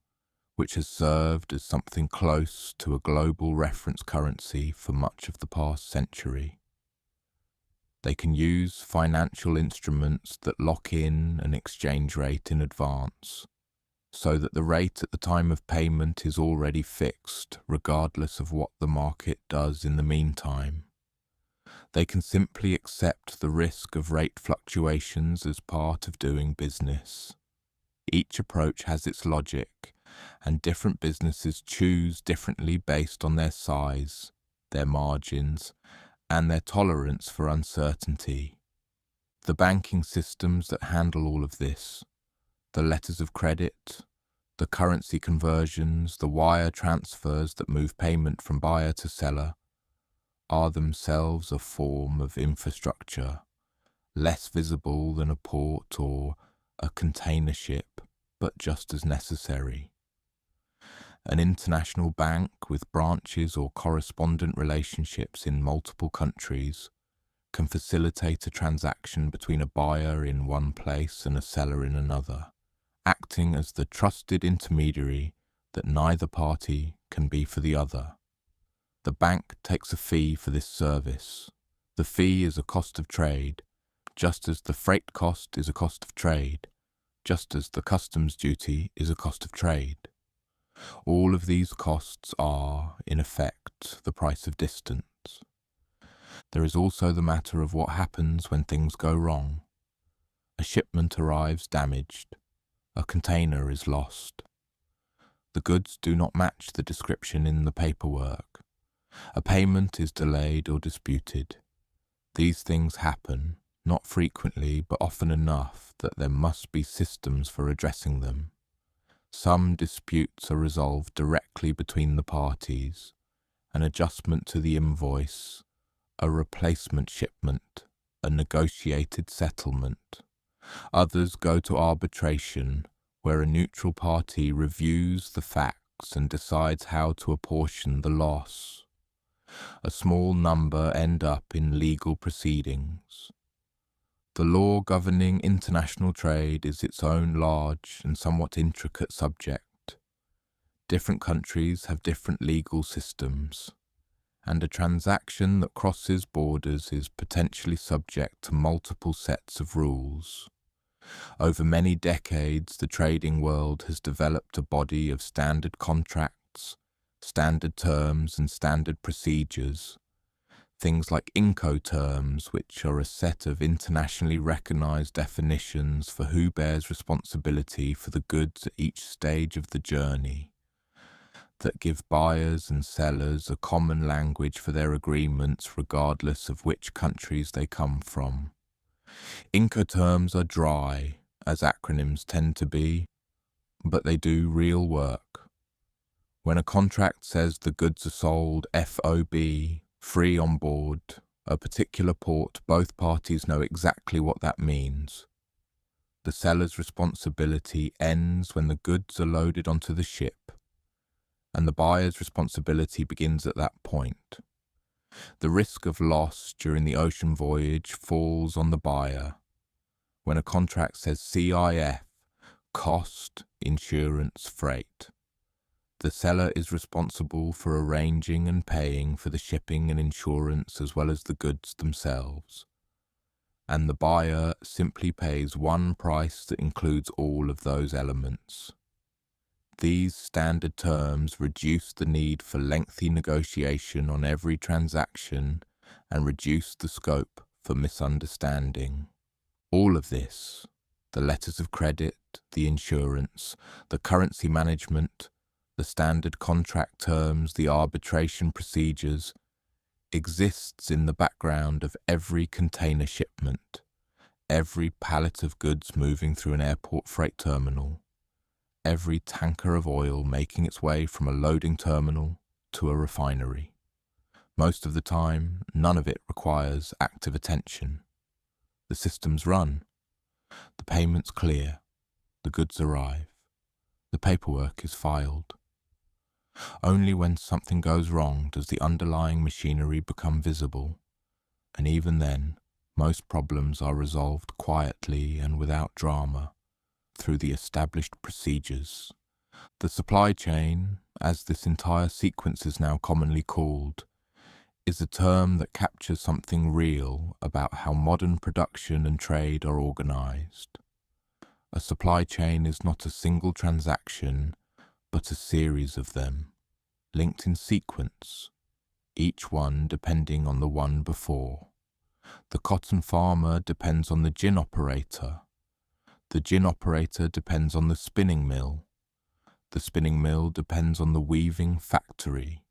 Speaker 1: which has served as something close to a global reference currency for much of the past century. They can use financial instruments that lock in an exchange rate in advance, so that the rate at the time of payment is already fixed, regardless of what the market does in the meantime. They can simply accept the risk of rate fluctuations as part of doing business. Each approach has its logic, and different businesses choose differently based on their size, their margins, and their tolerance for uncertainty. The banking systems that handle all of this, the letters of credit, the currency conversions, the wire transfers that move payment from buyer to seller, are themselves a form of infrastructure, less visible than a port or a container ship, but just as necessary. An international bank with branches or correspondent relationships in multiple countries can facilitate a transaction between a buyer in one place and a seller in another, acting as the trusted intermediary that neither party can be for the other. The bank takes a fee for this service. The fee is a cost of trade, just as the freight cost is a cost of trade, just as the customs duty is a cost of trade. All of these costs are, in effect, the price of distance. There is also the matter of what happens when things go wrong. A shipment arrives damaged. A container is lost. The goods do not match the description in the paperwork. A payment is delayed or disputed. These things happen, not frequently but often enough that there must be systems for addressing them. Some disputes are resolved directly between the parties, an adjustment to the invoice, a replacement shipment, a negotiated settlement. Others go to arbitration, where a neutral party reviews the facts and decides how to apportion the loss. A small number end up in legal proceedings. The law governing international trade is its own large and somewhat intricate subject. Different countries have different legal systems, and a transaction that crosses borders is potentially subject to multiple sets of rules. Over many decades, the trading world has developed a body of standard contracts, standard terms, and standard procedures. Things like Incoterms, which are a set of internationally recognized definitions for who bears responsibility for the goods at each stage of the journey, that give buyers and sellers a common language for their agreements regardless of which countries they come from. Incoterms are dry, as acronyms tend to be, but they do real work. When a contract says the goods are sold FOB, free on board, a particular port, both parties know exactly what that means. The seller's responsibility ends when the goods are loaded onto the ship, and the buyer's responsibility begins at that point. The risk of loss during the ocean voyage falls on the buyer. When a contract says CIF, cost, insurance, freight, the seller is responsible for arranging and paying for the shipping and insurance as well as the goods themselves. And the buyer simply pays one price that includes all of those elements. These standard terms reduce the need for lengthy negotiation on every transaction and reduce the scope for misunderstanding. All of this, the letters of credit, the insurance, the currency management, the standard contract terms, the arbitration procedures, exists in the background of every container shipment, every pallet of goods moving through an airport freight terminal, every tanker of oil making its way from a loading terminal to a refinery. Most of the time, none of it requires active attention. The systems run, the payments clear, the goods arrive, the paperwork is filed. Only when something goes wrong does the underlying machinery become visible, and even then, most problems are resolved quietly and without drama through the established procedures. The supply chain, as this entire sequence is now commonly called, is a term that captures something real about how modern production and trade are organized. A supply chain is not a single transaction, but a series of them, linked in sequence, each one depending on the one before. The cotton farmer depends on the gin operator. The gin operator depends on the spinning mill. The spinning mill depends on the weaving factory.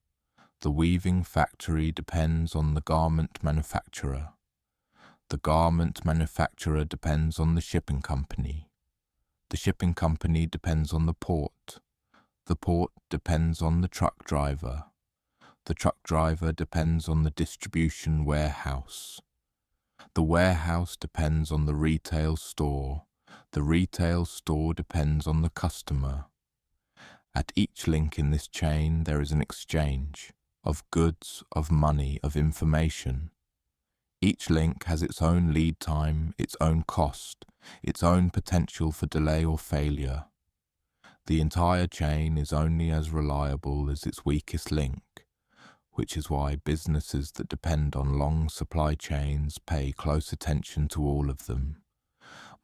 Speaker 1: The weaving factory depends on the garment manufacturer. The garment manufacturer depends on the shipping company. The shipping company depends on the port. The port depends on the truck driver. The truck driver depends on the distribution warehouse. The warehouse depends on the retail store. The retail store depends on the customer. At each link in this chain there is an exchange of goods, of money, of information. Each link has its own lead time, its own cost, its own potential for delay or failure. The entire chain is only as reliable as its weakest link, which is why businesses that depend on long supply chains pay close attention to all of them,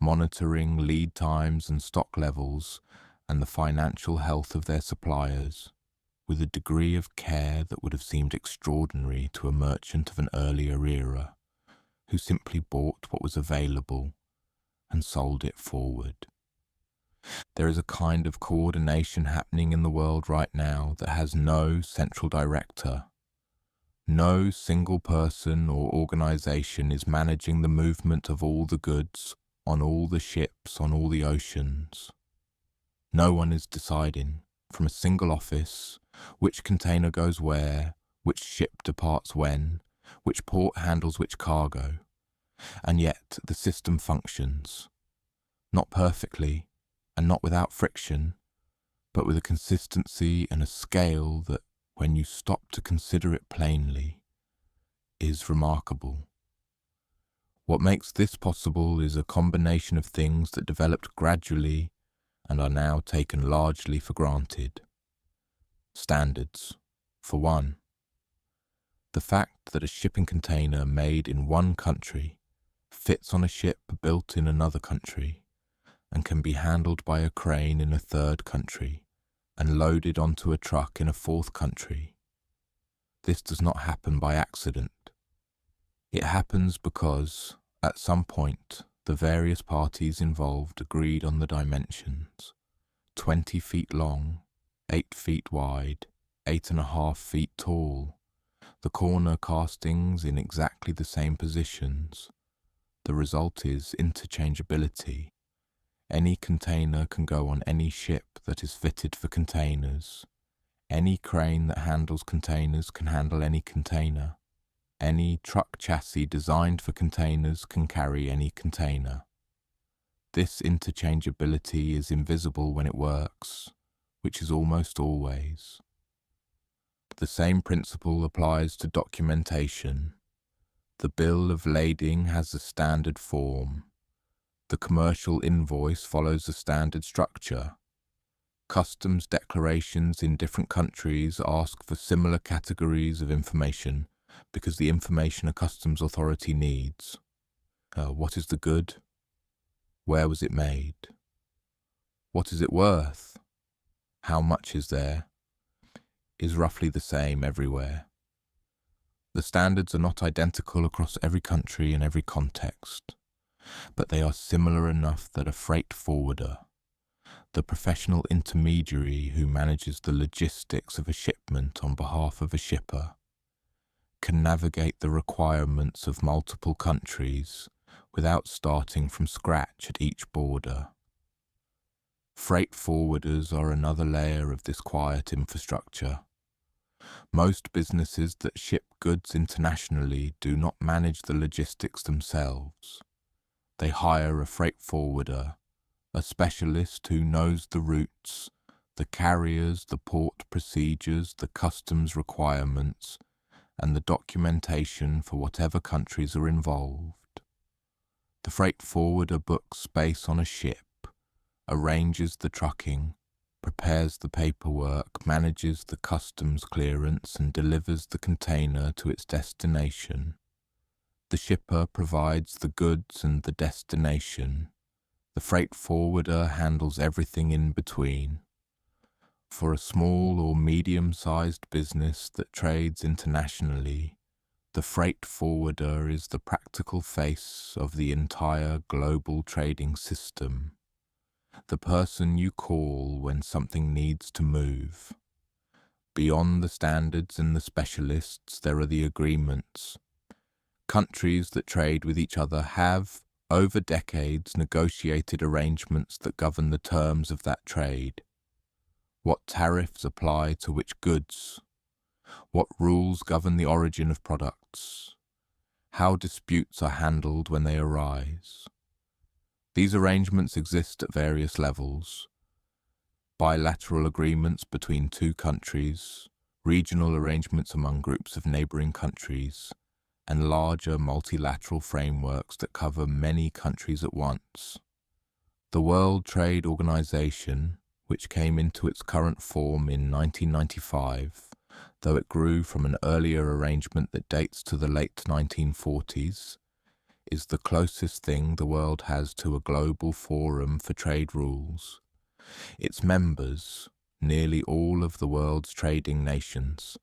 Speaker 1: monitoring lead times and stock levels and the financial health of their suppliers, with a degree of care that would have seemed extraordinary to a merchant of an earlier era, who simply bought what was available and sold it forward. There is a kind of coordination happening in the world right now that has no central director. No single person or organization is managing the movement of all the goods on all the ships on all the oceans. No one is deciding, from a single office, which container goes where, which ship departs when, which port handles which cargo. And yet the system functions, not perfectly and not without friction, but with a consistency and a scale that, when you stop to consider it plainly, is remarkable. What makes this possible is a combination of things that developed gradually and are now taken largely for granted. Standards, for one. The fact that a shipping container made in one country fits on a ship built in another country and can be handled by a crane in a third country and loaded onto a truck in a fourth country. This does not happen by accident. It happens because, at some point, the various parties involved agreed on the dimensions: 20 feet long, 8 feet wide, 8.5 feet tall, the corner castings in exactly the same positions. The result is interchangeability. Any container can go on any ship that is fitted for containers. Any crane that handles containers can handle any container. Any truck chassis designed for containers can carry any container. This interchangeability is invisible when it works, which is almost always. The same principle applies to documentation. The bill of lading has a standard form. The commercial invoice follows a standard structure. Customs declarations in different countries ask for similar categories of information because the information a customs authority needs. What is the good? Where was it made? What is it worth? How much is there? Is roughly the same everywhere. The standards are not identical across every country and every context, but they are similar enough that a freight forwarder, the professional intermediary who manages the logistics of a shipment on behalf of a shipper, can navigate the requirements of multiple countries without starting from scratch at each border. Freight forwarders are another layer of this quiet infrastructure. Most businesses that ship goods internationally do not manage the logistics themselves. They hire a freight forwarder, a specialist who knows the routes, the carriers, the port procedures, the customs requirements, and the documentation for whatever countries are involved. The freight forwarder books space on a ship, arranges the trucking, prepares the paperwork, manages the customs clearance, and delivers the container to its destination. The shipper provides the goods and the destination. The freight forwarder handles everything in between. For a small or medium-sized business that trades internationally, the freight forwarder is the practical face of the entire global trading system. The person you call when something needs to move. Beyond the standards and the specialists, there are the agreements. Countries that trade with each other have, over decades, negotiated arrangements that govern the terms of that trade. What tariffs apply to which goods? What rules govern the origin of products? How disputes are handled when they arise? These arrangements exist at various levels: bilateral agreements between two countries, regional arrangements among groups of neighboring countries, and larger multilateral frameworks that cover many countries at once. The World Trade Organization, which came into its current form in 1995, though it grew from an earlier arrangement that dates to the late 1940s, is the closest thing the world has to a global forum for trade rules. Its members, nearly all of the world's trading nations,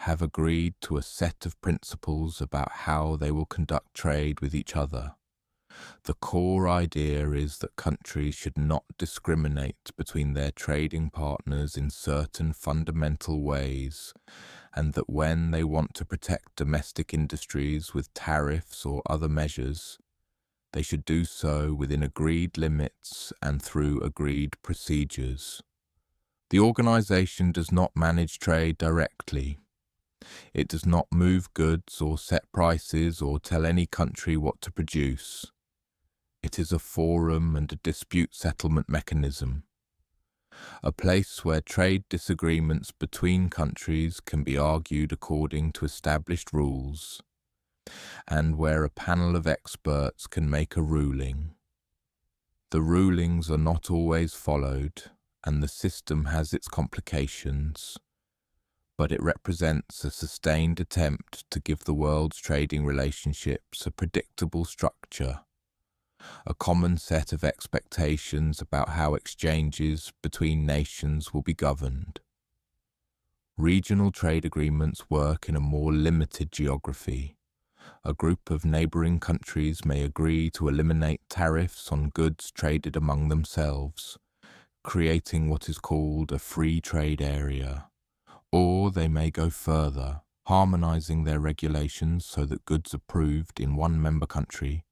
Speaker 1: have agreed to a set of principles about how they will conduct trade with each other. The core idea is that countries should not discriminate between their trading partners in certain fundamental ways, and that when they want to protect domestic industries with tariffs or other measures, they should do so within agreed limits and through agreed procedures. The organization does not manage trade directly. It does not move goods or set prices or tell any country what to produce. It is a forum and a dispute settlement mechanism, a place where trade disagreements between countries can be argued according to established rules, and where a panel of experts can make a ruling. The rulings are not always followed, and the system has its complications, but it represents a sustained attempt to give the world's trading relationships a predictable structure, a common set of expectations about how exchanges between nations will be governed. Regional trade agreements work in a more limited geography. A group of neighbouring countries may agree to eliminate tariffs on goods traded among themselves, creating what is called a free trade area. Or they may go further, harmonising their regulations so that goods approved in one member country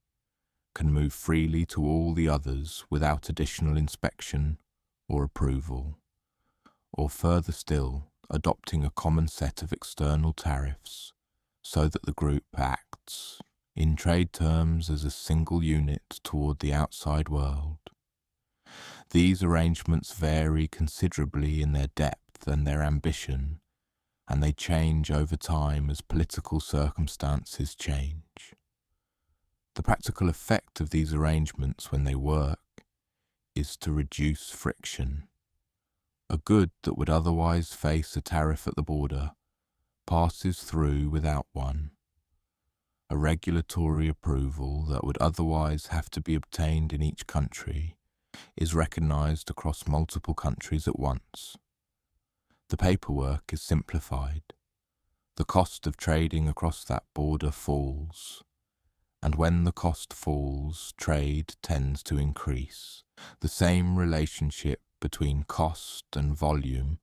Speaker 1: can move freely to all the others without additional inspection or approval. Or further still, adopting a common set of external tariffs so that the group acts, in trade terms, as a single unit toward the outside world. These arrangements vary considerably in their depth and their ambition, and they change over time as political circumstances change. The practical effect of these arrangements when they work is to reduce friction. A good that would otherwise face a tariff at the border passes through without one. A regulatory approval that would otherwise have to be obtained in each country is recognized across multiple countries at once. The paperwork is simplified. The cost of trading across that border falls. And when the cost falls, trade tends to increase. The same relationship between cost and volume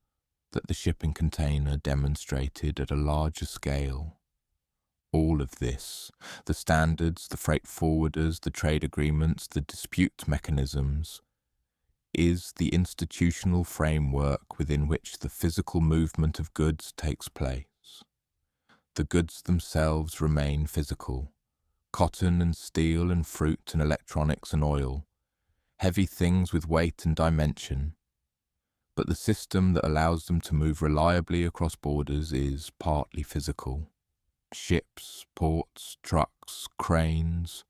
Speaker 1: that the shipping container demonstrated at a larger scale. All of this, the standards, the freight forwarders, the trade agreements, the dispute mechanisms, is the institutional framework within which the physical movement of goods takes place. The goods themselves remain physical. Cotton and steel and fruit and electronics and oil, heavy things with weight and dimension. But the system that allows them to move reliably across borders is partly physical. Ships, ports, trucks, cranes,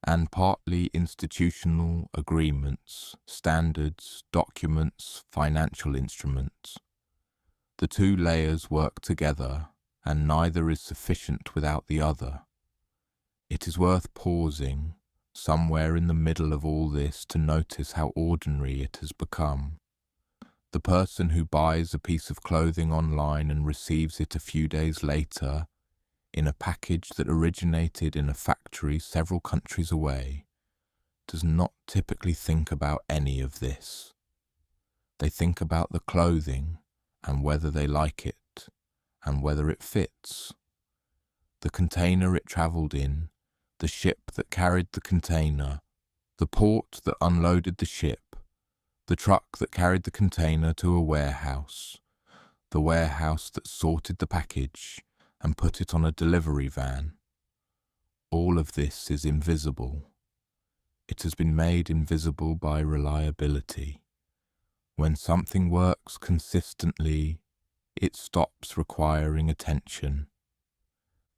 Speaker 1: and partly institutional agreements, standards, documents, financial instruments. The two layers work together, and neither is sufficient without the other. It is worth pausing somewhere in the middle of all this to notice how ordinary it has become. The person who buys a piece of clothing online and receives it a few days later in a package that originated in a factory several countries away does not typically think about any of this. They think about the clothing and whether they like it and whether it fits. The container it travelled in, the ship that carried the container, the port that unloaded the ship, the truck that carried the container to a warehouse, the warehouse that sorted the package and put it on a delivery van. All of this is invisible. It has been made invisible by reliability. When something works consistently, it stops requiring attention.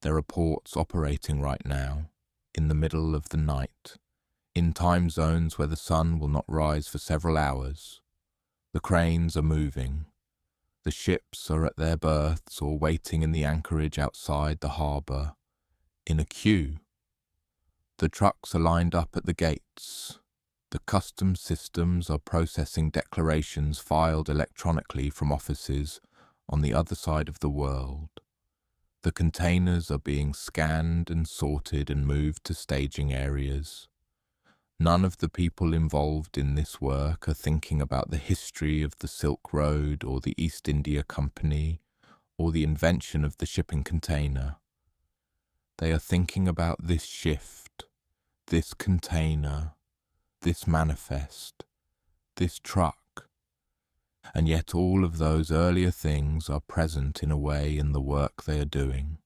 Speaker 1: There are ports operating right now, in the middle of the night, in time zones where the sun will not rise for several hours. The cranes are moving. The ships are at their berths or waiting in the anchorage outside the harbour, in a queue. The trucks are lined up at the gates. The customs systems are processing declarations filed electronically from offices on the other side of the world. The containers are being scanned and sorted and moved to staging areas. None of the people involved in this work are thinking about the history of the Silk Road or the East India Company or the invention of the shipping container. They are thinking about this shift, this container, this manifest, this truck. And yet all of those earlier things are present in a way in the work they are doing.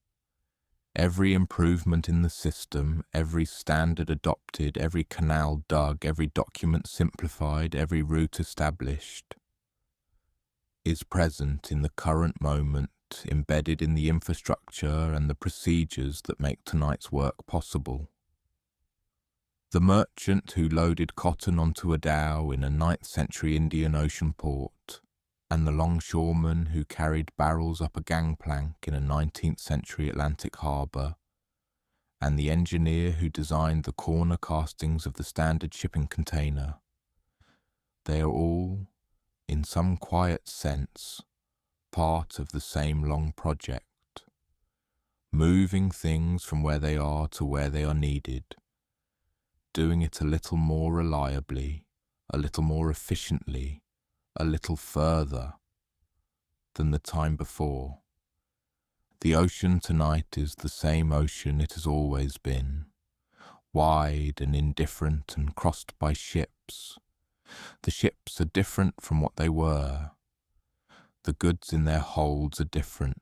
Speaker 1: Every improvement in the system, every standard adopted, every canal dug, every document simplified, every route established, is present in the current moment, embedded in the infrastructure and the procedures that make tonight's work possible. The merchant who loaded cotton onto a dhow in a 9th century Indian Ocean port, and the longshoreman who carried barrels up a gangplank in a 19th century Atlantic harbour, and the engineer who designed the corner castings of the standard shipping container. They are all, in some quiet sense, part of the same long project, moving things from where they are to where they are needed, doing it a little more reliably, a little more efficiently, a little further than the time before. The ocean tonight is the same ocean it has always been, wide and indifferent and crossed by ships. The ships are different from what they were. The goods in their holds are different.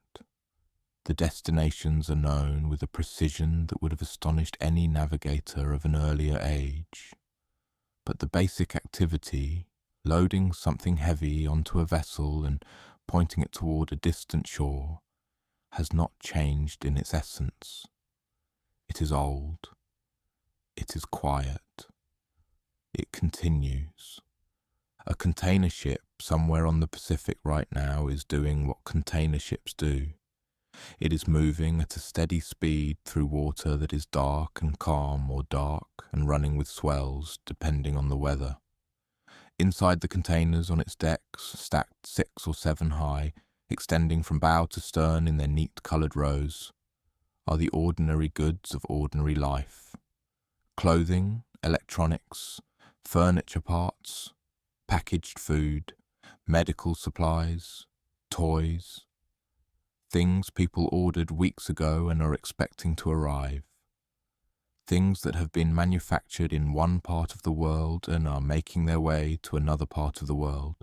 Speaker 1: The destinations are known with a precision that would have astonished any navigator of an earlier age. But the basic activity, loading something heavy onto a vessel and pointing it toward a distant shore, has not changed in its essence. It is old. It is quiet. It continues. A container ship somewhere on the Pacific right now is doing what container ships do. It is moving at a steady speed through water that is dark and calm or dark and running with swells depending on the weather. Inside the containers on its decks, stacked 6 or 7 high, extending from bow to stern in their neat coloured rows, are the ordinary goods of ordinary life. Clothing, electronics, furniture parts, packaged food, medical supplies, toys, things people ordered weeks ago and are expecting to arrive. Things that have been manufactured in one part of the world and are making their way to another part of the world,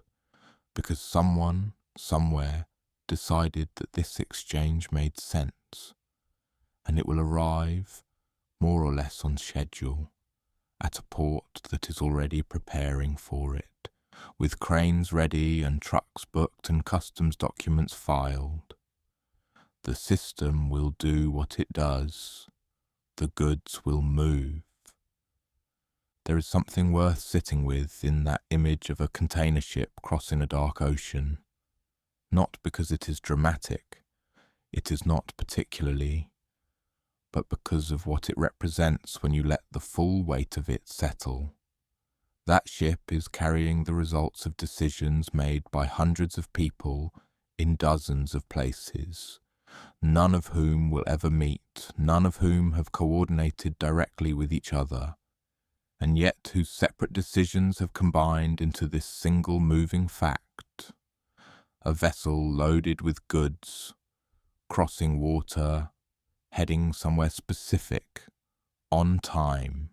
Speaker 1: because someone, somewhere, decided that this exchange made sense, and it will arrive, more or less on schedule, at a port that is already preparing for it, with cranes ready and trucks booked and customs documents filed. The system will do what it does. The goods will move. There is something worth sitting with in that image of a container ship crossing a dark ocean, not because it is dramatic, it is not particularly, but because of what it represents when you let the full weight of it settle. That ship is carrying the results of decisions made by hundreds of people in dozens of places, none of whom will ever meet, none of whom have coordinated directly with each other, and yet whose separate decisions have combined into this single moving fact. A vessel loaded with goods, crossing water, heading somewhere specific, on time.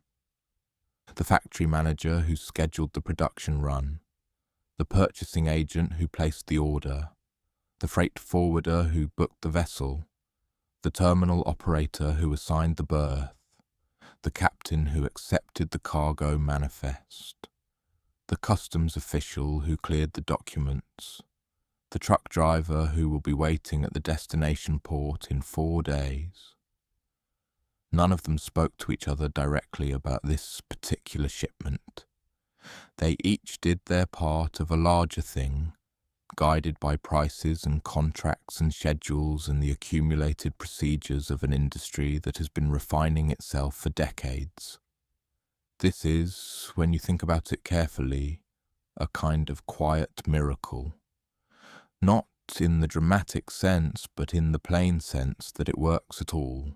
Speaker 1: The factory manager who scheduled the production run, the purchasing agent who placed the order, the freight forwarder who booked the vessel, the terminal operator who assigned the berth, the captain who accepted the cargo manifest, the customs official who cleared the documents, the truck driver who will be waiting at the destination port in 4 days. None of them spoke to each other directly about this particular shipment. They each did their part of a larger thing, guided by prices and contracts and schedules and the accumulated procedures of an industry that has been refining itself for decades. This is, when you think about it carefully, a kind of quiet miracle. Not in the dramatic sense, but in the plain sense that it works at all.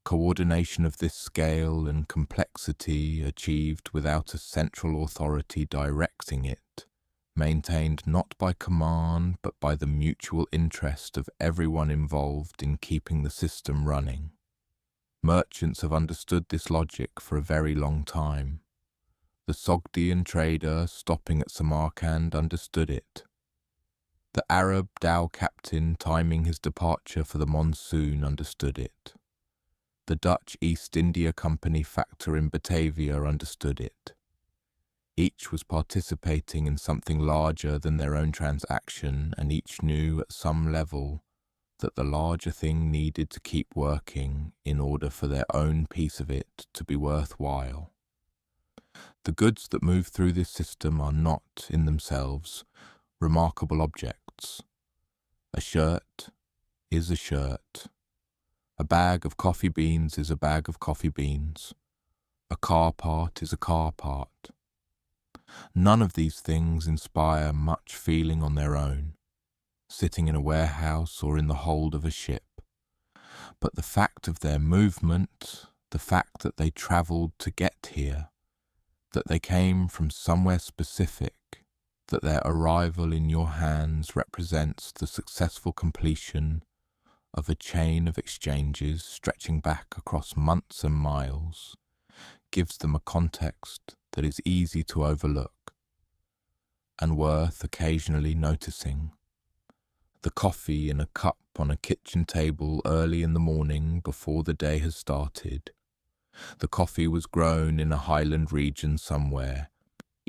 Speaker 1: Coordination of this scale and complexity achieved without a central authority directing it, maintained not by command but by the mutual interest of everyone involved in keeping the system running. Merchants have understood this logic for a very long time. The Sogdian trader stopping at Samarkand understood it. The Arab dhow captain timing his departure for the Monsoon understood it. The Dutch East India Company factor in Batavia understood it. Each was participating in something larger than their own transaction, and each knew at some level that the larger thing needed to keep working in order for their own piece of it to be worthwhile. The goods that move through this system are not, in themselves, remarkable objects. A shirt is a shirt. A bag of coffee beans is a bag of coffee beans. A car part is a car part. None of these things inspire much feeling on their own, sitting in a warehouse or in the hold of a ship. But the fact of their movement, the fact that they travelled to get here, that they came from somewhere specific, that their arrival in your hands represents the successful completion of a chain of exchanges stretching back across months and miles, gives them a context that is easy to overlook and worth occasionally noticing. The coffee in a cup on a kitchen table early in the morning before the day has started. The coffee was grown in a highland region somewhere,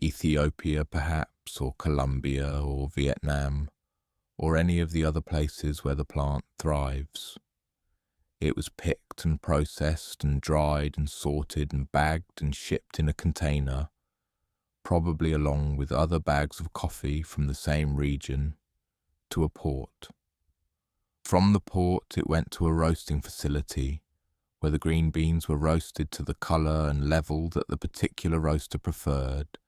Speaker 1: Ethiopia perhaps, or Colombia, or Vietnam, or any of the other places where the plant thrives. It was picked and processed and dried and sorted and bagged and shipped in a container, probably along with other bags of coffee from the same region, to a port. From the port it went to a roasting facility, where the green beans were roasted to the colour and level that the particular roaster preferred,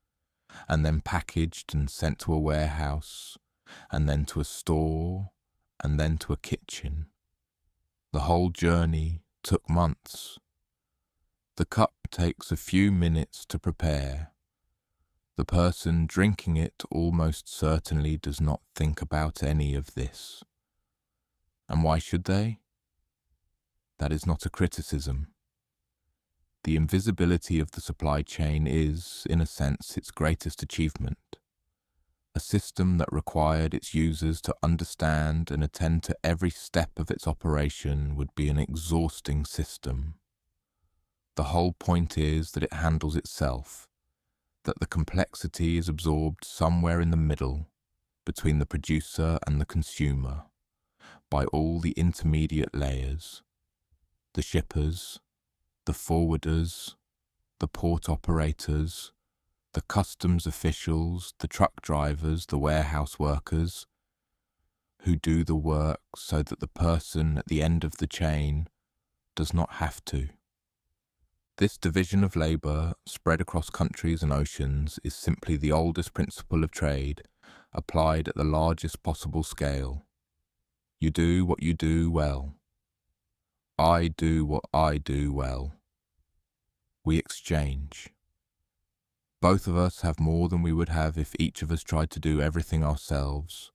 Speaker 1: and then packaged and sent to a warehouse, and then to a store, and then to a kitchen. The whole journey took months. The cup takes a few minutes to prepare. The person drinking it almost certainly does not think about any of this. And why should they? That is not a criticism. The invisibility of the supply chain is, in a sense, its greatest achievement. A system that required its users to understand and attend to every step of its operation would be an exhausting system. The whole point is that it handles itself, that the complexity is absorbed somewhere in the middle, between the producer and the consumer, by all the intermediate layers, the shippers, the forwarders, the port operators, the customs officials, the truck drivers, the warehouse workers, who do the work so that the person at the end of the chain does not have to. This division of labour, spread across countries and oceans, is simply the oldest principle of trade, applied at the largest possible scale. You do what you do well. I do what I do well. We exchange. Both of us have more than we would have if each of us tried to do everything ourselves.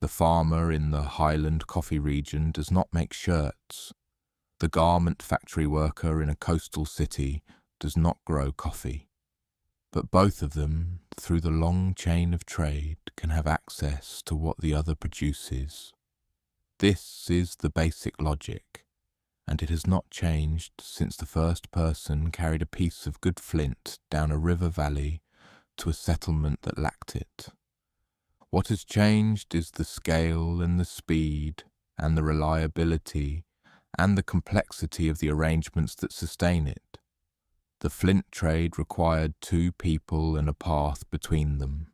Speaker 1: The farmer in the highland coffee region does not make shirts. The garment factory worker in a coastal city does not grow coffee. But both of them, through the long chain of trade, can have access to what the other produces. This is the basic logic, and it has not changed since the first person carried a piece of good flint down a river valley to a settlement that lacked it. What has changed is the scale and the speed and the reliability and the complexity of the arrangements that sustain it. The flint trade required two people and a path between them.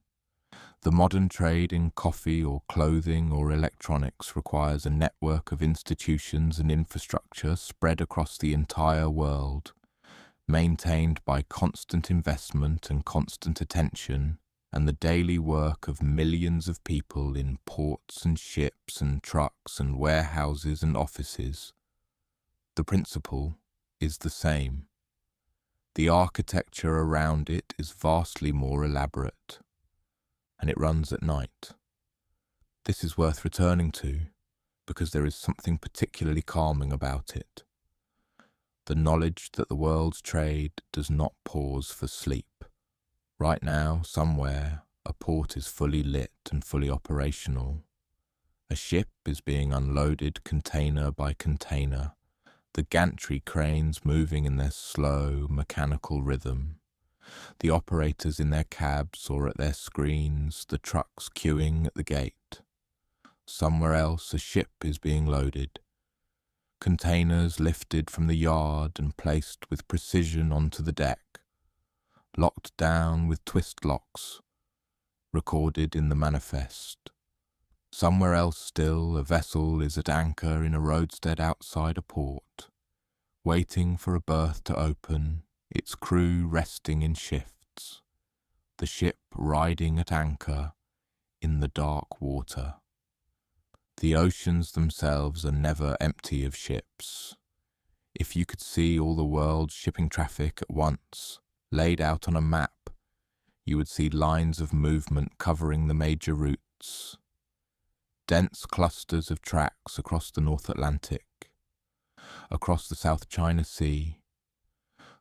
Speaker 1: The modern trade in coffee or clothing or electronics requires a network of institutions and infrastructure spread across the entire world, maintained by constant investment and constant attention, and the daily work of millions of people in ports and ships and trucks and warehouses and offices. The principle is the same. The architecture around it is vastly more elaborate, and it runs at night. This is worth returning to, because there is something particularly calming about it. The knowledge that the world's trade does not pause for sleep. Right now, somewhere, a port is fully lit and fully operational. A ship is being unloaded container by container, the gantry cranes moving in their slow, mechanical rhythm, the operators in their cabs or at their screens, the trucks queuing at the gate. Somewhere else a ship is being loaded, containers lifted from the yard and placed with precision onto the deck, locked down with twist locks, recorded in the manifest. Somewhere else still, a vessel is at anchor in a roadstead outside a port, waiting for a berth to open, its crew resting in shifts, the ship riding at anchor in the dark water. The oceans themselves are never empty of ships. If you could see all the world's shipping traffic at once, laid out on a map, you would see lines of movement covering the major routes. Dense clusters of tracks across the North Atlantic, across the South China Sea,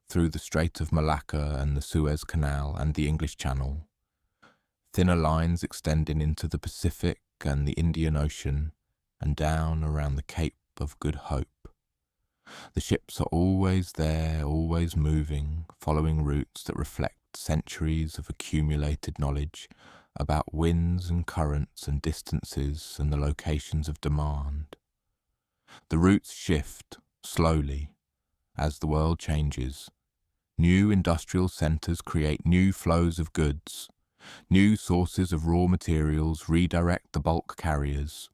Speaker 1: through the Strait of Malacca and the Suez Canal and the English Channel, thinner lines extending into the Pacific and the Indian Ocean and down around the Cape of Good Hope. The ships are always there, always moving, following routes that reflect centuries of accumulated knowledge about winds and currents and distances and the locations of demand. The routes shift, slowly, as the world changes. New industrial centres create new flows of goods. New sources of raw materials redirect the bulk carriers.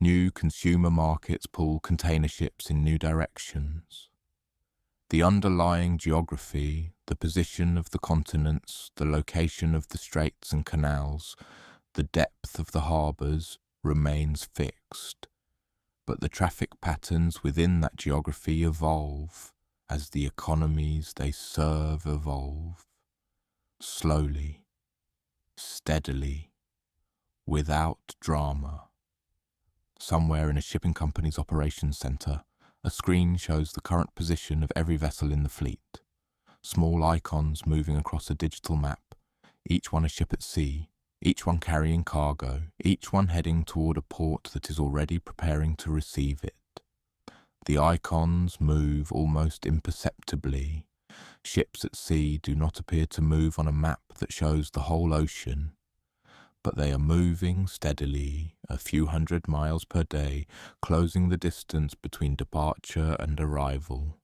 Speaker 1: New consumer markets pull container ships in new directions. The underlying geography, the position of the continents, the location of the straits and canals, the depth of the harbours remains fixed. But the traffic patterns within that geography evolve as the economies they serve evolve. Slowly, steadily, without drama. Somewhere in a shipping company's operations centre, a screen shows the current position of every vessel in the fleet. Small icons moving across a digital map, each one a ship at sea, each one carrying cargo, each one heading toward a port that is already preparing to receive it. The icons move almost imperceptibly. Ships at sea do not appear to move on a map that shows the whole ocean, but they are moving steadily, a few hundred miles per day, closing the distance between departure and arrival.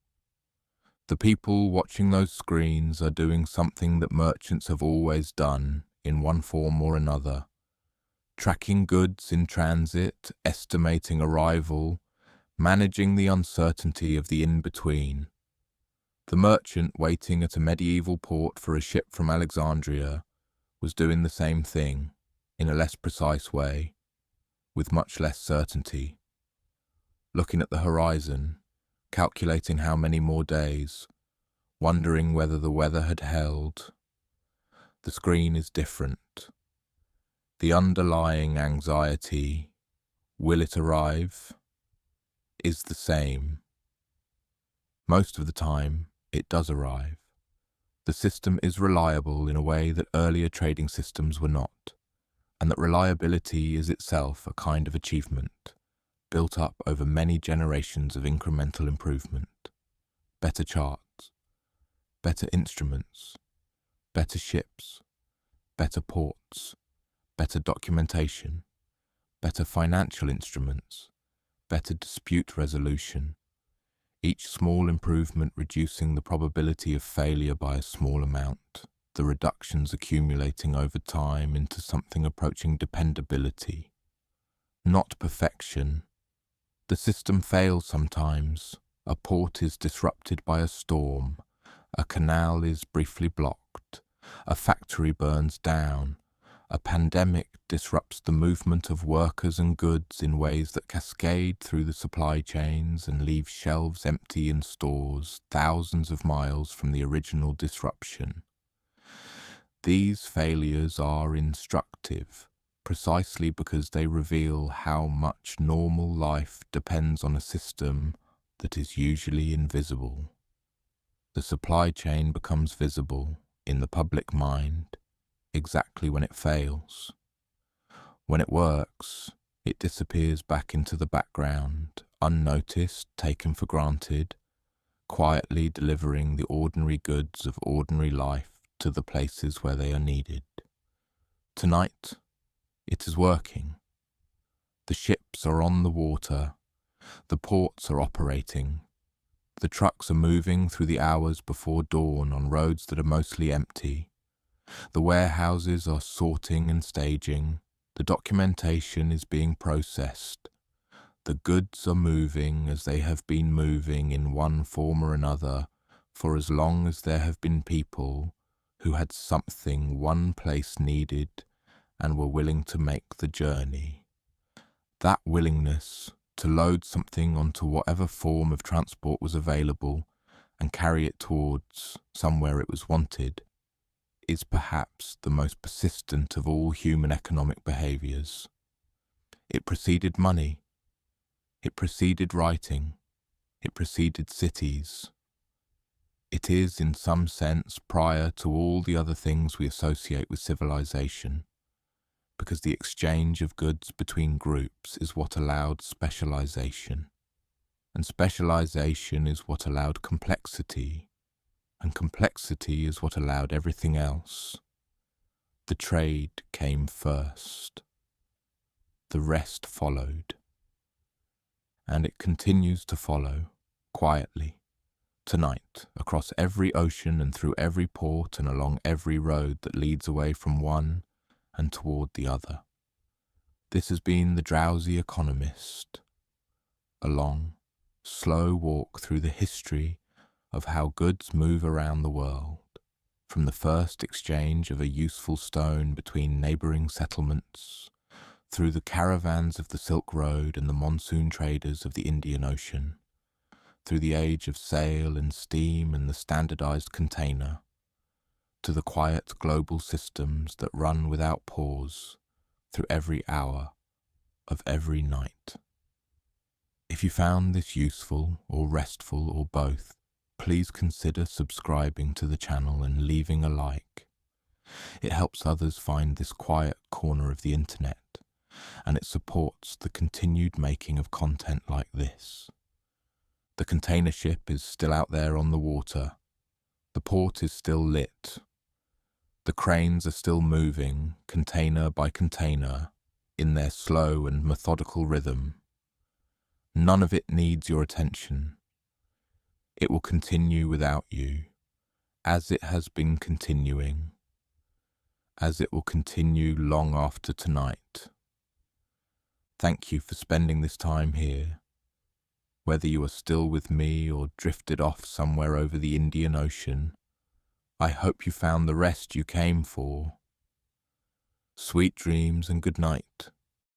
Speaker 1: The people watching those screens are doing something that merchants have always done, in one form or another. Tracking goods in transit, estimating arrival, managing the uncertainty of the in-between. The merchant waiting at a medieval port for a ship from Alexandria was doing the same thing, in a less precise way, with much less certainty. Looking at the horizon, calculating how many more days, wondering whether the weather had held. The screen is different. The underlying anxiety, will it arrive, is the same. Most of the time, it does arrive. The system is reliable in a way that earlier trading systems were not, and that reliability is itself a kind of achievement, built up over many generations of incremental improvement. Better charts, better instruments, better ships, better ports, better documentation, better financial instruments, better dispute resolution, each small improvement reducing the probability of failure by a small amount, the reductions accumulating over time into something approaching dependability. Not perfection. The system fails sometimes. A port is disrupted by a storm. A canal is briefly blocked. A factory burns down. A pandemic disrupts the movement of workers and goods in ways that cascade through the supply chains and leave shelves empty in stores thousands of miles from the original disruption. These failures are instructive, precisely because they reveal how much normal life depends on a system that is usually invisible. The supply chain becomes visible in the public mind exactly when it fails. When it works, it disappears back into the background, unnoticed, taken for granted, quietly delivering the ordinary goods of ordinary life to the places where they are needed. Tonight, it is working. The ships are on the water. The ports are operating. The trucks are moving through the hours before dawn on roads that are mostly empty. The warehouses are sorting and staging. The documentation is being processed. The goods are moving as they have been moving in one form or another for as long as there have been people who had something one place needed and were willing to make the journey. That willingness to load something onto whatever form of transport was available and carry it towards somewhere it was wanted is perhaps the most persistent of all human economic behaviours. It preceded money. It preceded writing. It preceded cities. It is, in some sense, prior to all the other things we associate with civilization, because the exchange of goods between groups is what allowed specialization, and specialization is what allowed complexity, and complexity is what allowed everything else. The trade came first. The rest followed. And it continues to follow, quietly, tonight, across every ocean and through every port and along every road that leads away from one and toward the other. This has been the Drowsy Economist, a long, slow walk through the history of how goods move around the world, from the first exchange of a useful stone between neighbouring settlements, through the caravans of the Silk Road and the monsoon traders of the Indian Ocean, through the age of sail and steam and the standardized container, to the quiet global systems that run without pause through every hour of every night. If you found this useful or restful or both, please consider subscribing to the channel and leaving a like. It helps others find this quiet corner of the internet, and it supports the continued making of content like this. The container ship is still out there on the water. The port is still lit. The cranes are still moving, container by container, in their slow and methodical rhythm. None of it needs your attention. It will continue without you, as it has been continuing, as it will continue long after tonight. Thank you for spending this time here. Whether you are still with me or drifted off somewhere over the Indian Ocean, I hope you found the rest you came for. Sweet dreams and good night.